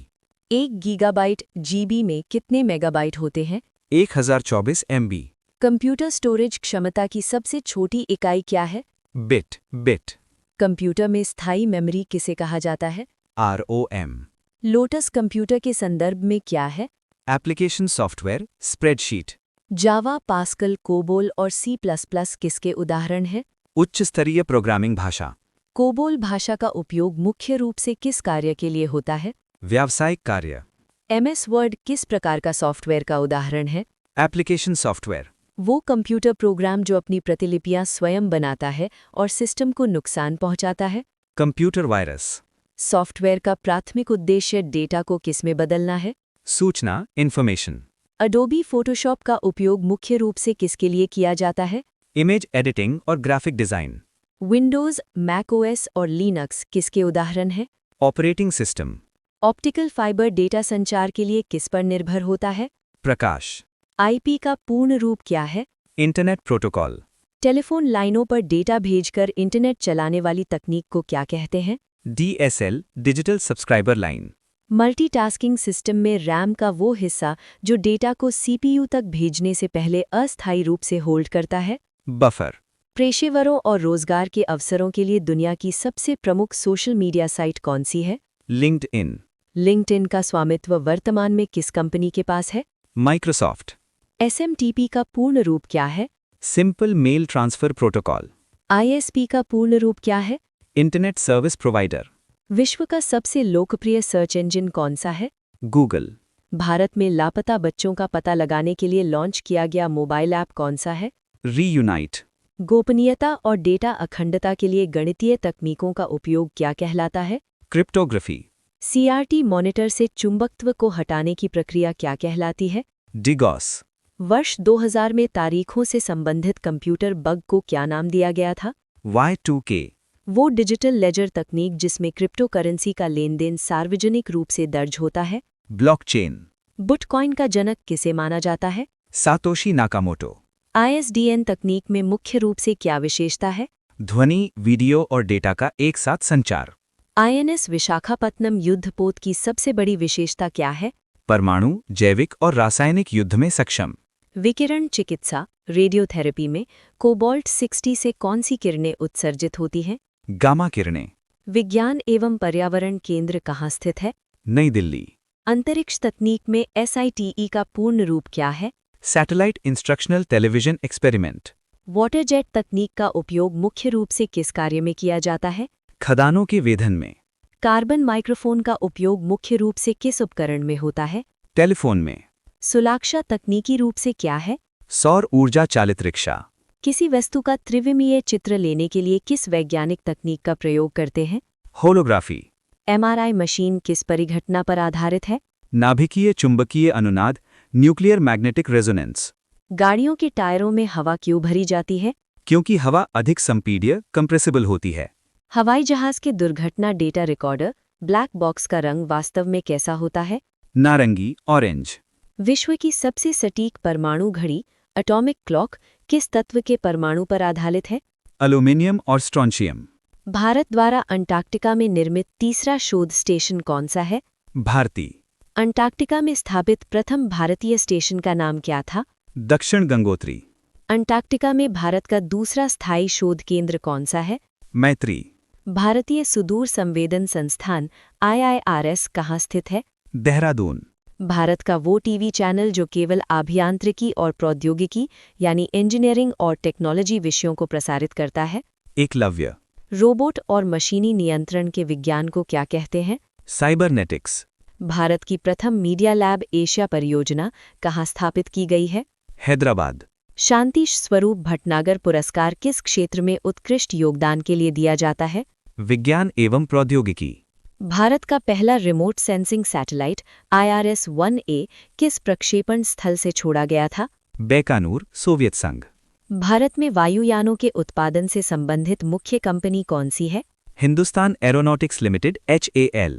1 गीगाबाइट GB में कितने मेगाबाइट होते हैं? 1024 MB। कंप्यूटर स्टोरेज क्षमता की सबसे छोटी इकाई क्या है? बिट। कंप्यूटर में स्थायी मेमोरी किसे कहा जाता है? ROM। लोटस कंप्यूटर के संदर्भ में क्या है? Application software spreadsheet. Java, Pascal, COBOL और C++ किसके उदाहरण हैं? उच्च स्तरीय प्रोग्रामिंग भाषा। कोबोल भाषा का उपयोग मुख्य रूप से किस कार्य के लिए होता है? व्यावसायिक कार्य। MS वर्ड किस प्रकार का सॉफ्टवेयर का उदाहरण है? Application software. वो कंप्यूटर प्रोग्राम जो अपनी प्रतिलिपियां स्वयं बनाता है और सिस्टम को नुकसान पहुंचाता है। Computer virus. सॉफ्टवेयर का प्राथमिक उद्देश्य डेटा को किसमें बदलना है? सूचना इन्फॉर्मेशन। अडोबी फोटोशॉप का उपयोग मुख्य रूप से किसके लिए किया जाता है? इमेज एडिटिंग और ग्राफिक डिजाइन। विंडोज़, मैकओएस और लिनक्स किसके उदाहरण हैं? Operating system. Optical fibre data संचार के लिए किस पर निर्भर होता है? प्रकाश। IP का पूर्ण रूप क्या है? Internet protocol. टेलीफोन लाइनों पर डेटा भेजकर इंटरनेट चलाने वाली तकनीक को क्या कहते हैं? DSL digital subscriber line. Multitasking system में रैम का वो हिस्सा जो डेटा को CPU तक भेजने से पहले अस्थायी रूप से होल्ड करता है। बफर। पेशेवरों और रोजगार के अवसरों के लिए दुनिया की सबसे प्रमुख सोशल मीडिया साइट कौन सी है? लिंक्डइन। लिंक्डइन का स्वामित्व वर्तमान में किस कंपनी के पास है? माइक्रोसॉफ्ट। SMTP का पूर्ण रूप क्या है? Simple mail transfer protocol. ISP का पूर्ण रूप क्या है? Internet service provider. विश्व का सबसे लोकप्रिय सर्च इंजन कौन सा है? गूगल। भारत में लापता बच्चों का पता लगाने के लिए लॉन्च किया गया मोबाइल ऐप कौन सा है? रीयूनाइट। गोपनीयता और डेटा अखंडता के लिए गणितीय तकनीकों का उपयोग क्या कहलाता है? क्रिप्टोग्राफी। CRT मॉनिटर से चुंबकत्व को हटाने की प्रक्रिया क्या कहलाती है? डिगॉस। वर्ष 2000 में तारीखों से संबंधित कंप्यूटर बग को क्या नाम दिया गया था? Y2K। वो डिजिटल लेजर तकनीक जिसमें क्रिप्टोकरेंसी का लेनदेन सार्वजनिक रूप से दर्ज होता है। ब्लॉकचेन। बिटकॉइन का जनक किसे माना जाता है? Satoshi Nakamoto. ISDN तकनीक में मुख्य रूप से क्या विशेषता है? ध्वनि, वीडियो और डेटा का एक साथ संचार। INS विशाखापत्तनम युद्धपोत की सबसे बड़ी विशेषता क्या है? परमाणु, जैविक और रासायनिक युद्ध में सक्षम। विकिरण चिकित्सा रेडियोथेरेपी में कोबाल्ट 60 से कौन सी किरणें उत्सर्जित होती हैं? गामा किरणें। विज्ञान एवं पर्यावरण केंद्र कहाँ स्थित है? नई दिल्ली। अंतरिक्ष तकनीक में SITE का पूर्ण रूप क्या है? Satellite instructional television experiment. Water jet तकनीक का उपयोग मुख्य रूप से किस कार्य में किया जाता है? खदानों के वेधन में। कार्बन माइक्रोफोन का उपयोग मुख्य रूप से किस उपकरण में होता है? टेलीफोन में। सुलाक्षा तकनीकी रूप से क्या है? सौर ऊर्जा चालित रिक्शा। किसी वस्तु का त्रिविमीय चित्र लेने के लिए किस वैज्ञानिक तकनीक का प्रयोग करते हैं? होलोग्राफी। एमआरआई मशीन किस परिघटना पर आधारित है? नाभिकीय चुंबकीय अनुनाद, न्यूक्लियर मैग्नेटिक रेजोनेंस। गाड़ियों के टायरों में हवा क्यों भरी जाती है? क्योंकि हवा अधिक संपीड्य कंप्रेसिबल होती है। हवाई जहाज के दुर्घटना डेटा रिकॉर्डर ब्लैक बॉक्स का रंग वास्तव में कैसा होता है? नारंगी, ऑरेंज। विश्व की सबसे सटीक परमाणु घड़ी एटॉमिक क्लॉक किस तत्व के परमाणु पर आधारित है? एल्यूमिनियम और स्ट्रोंशियम। भारत द्वारा अंटार्कटिका में निर्मित तीसरा शोध स्टेशन कौन सा है? भारती। अंटार्कटिका में स्थापित प्रथम भारतीय स्टेशन का नाम क्या था? दक्षिण गंगोत्री। अंटार्कटिका में भारत का दूसरा स्थायी शोध केंद्र कौन सा है? मैत्री। भारतीय सुदूर संवेदन संस्थान IIRS कहाँ स्थित है? देहरादून। भारत का वो टीवी चैनल जो केवल अभियांत्रिकी और प्रौद्योगिकी यानी इंजीनियरिंग और टेक्नोलॉजी विषयों को प्रसारित करता है? एकलव्य। रोबोट और मशीनी नियंत्रण के विज्ञान को क्या कहते हैं? साइबरनेटिक्स। भारत की प्रथम मीडिया लैब एशिया परियोजना कहाँ स्थापित की गई है? हैदराबाद। शांति स्वरूप भटनागर पुरस्कार किस क्षेत्र में उत्कृष्ट योगदान के लिए दिया जाता है? विज्ञान एवं प्रौद्योगिकी। भारत का पहला रिमोट सेंसिंग सैटेलाइट IRS-1A किस प्रक्षेपण स्थल से छोड़ा गया था? बैकानूर, सोवियत संघ। भारत में वायुयानों के उत्पादन से संबंधित मुख्य कंपनी कौन सी है? Hindustan aeronautics limited HAL।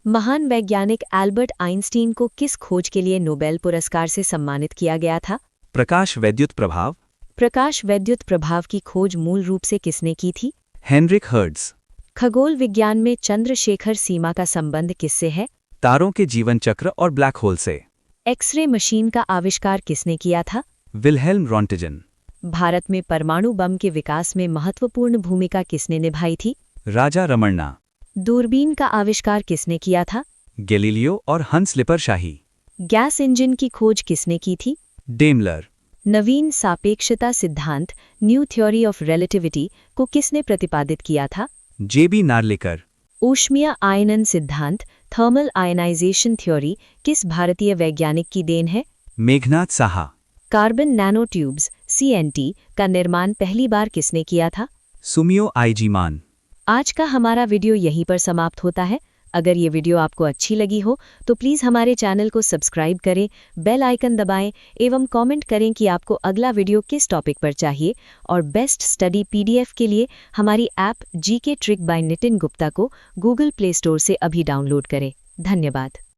महान वैज्ञानिक एल्बर्ट आइंस्टीन को किस खोज के लिए नोबेल पुरस्कार से सम्मानित किया गया था? प्रकाश वैद्युत प्रभाव। प्रकाश वैद्युत प्रभाव की खोज मूल रूप से किसने की थी? Heinrich Hertz. खगोल विज्ञान में चंद्रशेखर सीमा का संबंध किससे है? तारों के जीवन चक्र और ब्लैक होल से। एक्सरे मशीन का आविष्कार किसने किया था? विल्हेल्म रॉन्टिजन। भारत में परमाणु बम के विकास में महत्वपूर्ण भूमिका किसने निभाई थी? राजा रमन्ना। दूरबीन का आविष्कार किसने किया था? गैलीलियो और हंस लिपर शाही। गैस इंजन की खोज किसने की थी? डेमलर। नवीन सापेक्षता सिद्धांत न्यू थ्योरी ऑफ रिलेटिविटी को किसने प्रतिपादित किया था? JB नार्लिकर। ऊष्मीय आयनन सिद्धांत थर्मल आयनाइजेशन थ्योरी किस भारतीय वैज्ञानिक की देन है? Meghnath Saha. Carbon nano tubes CNT का निर्माण पहली बार किसने किया था? सुमियो IG मान। आज का हमारा वीडियो यहीं पर समाप्त होता है। अगर ये वीडियो आपको अच्छी लगी हो तो प्लीज़ हमारे चैनल को सब्सक्राइब करें, बेल आइकन दबाएं एवं कमेंट करें कि आपको अगला वीडियो किस टॉपिक पर चाहिए और बेस्ट स्टडी PDF के लिए हमारी app GK trick bye Nitin Gupta को गूगल प्ले स्टोर से अभी डाउनलोड करें। धन्यवाद।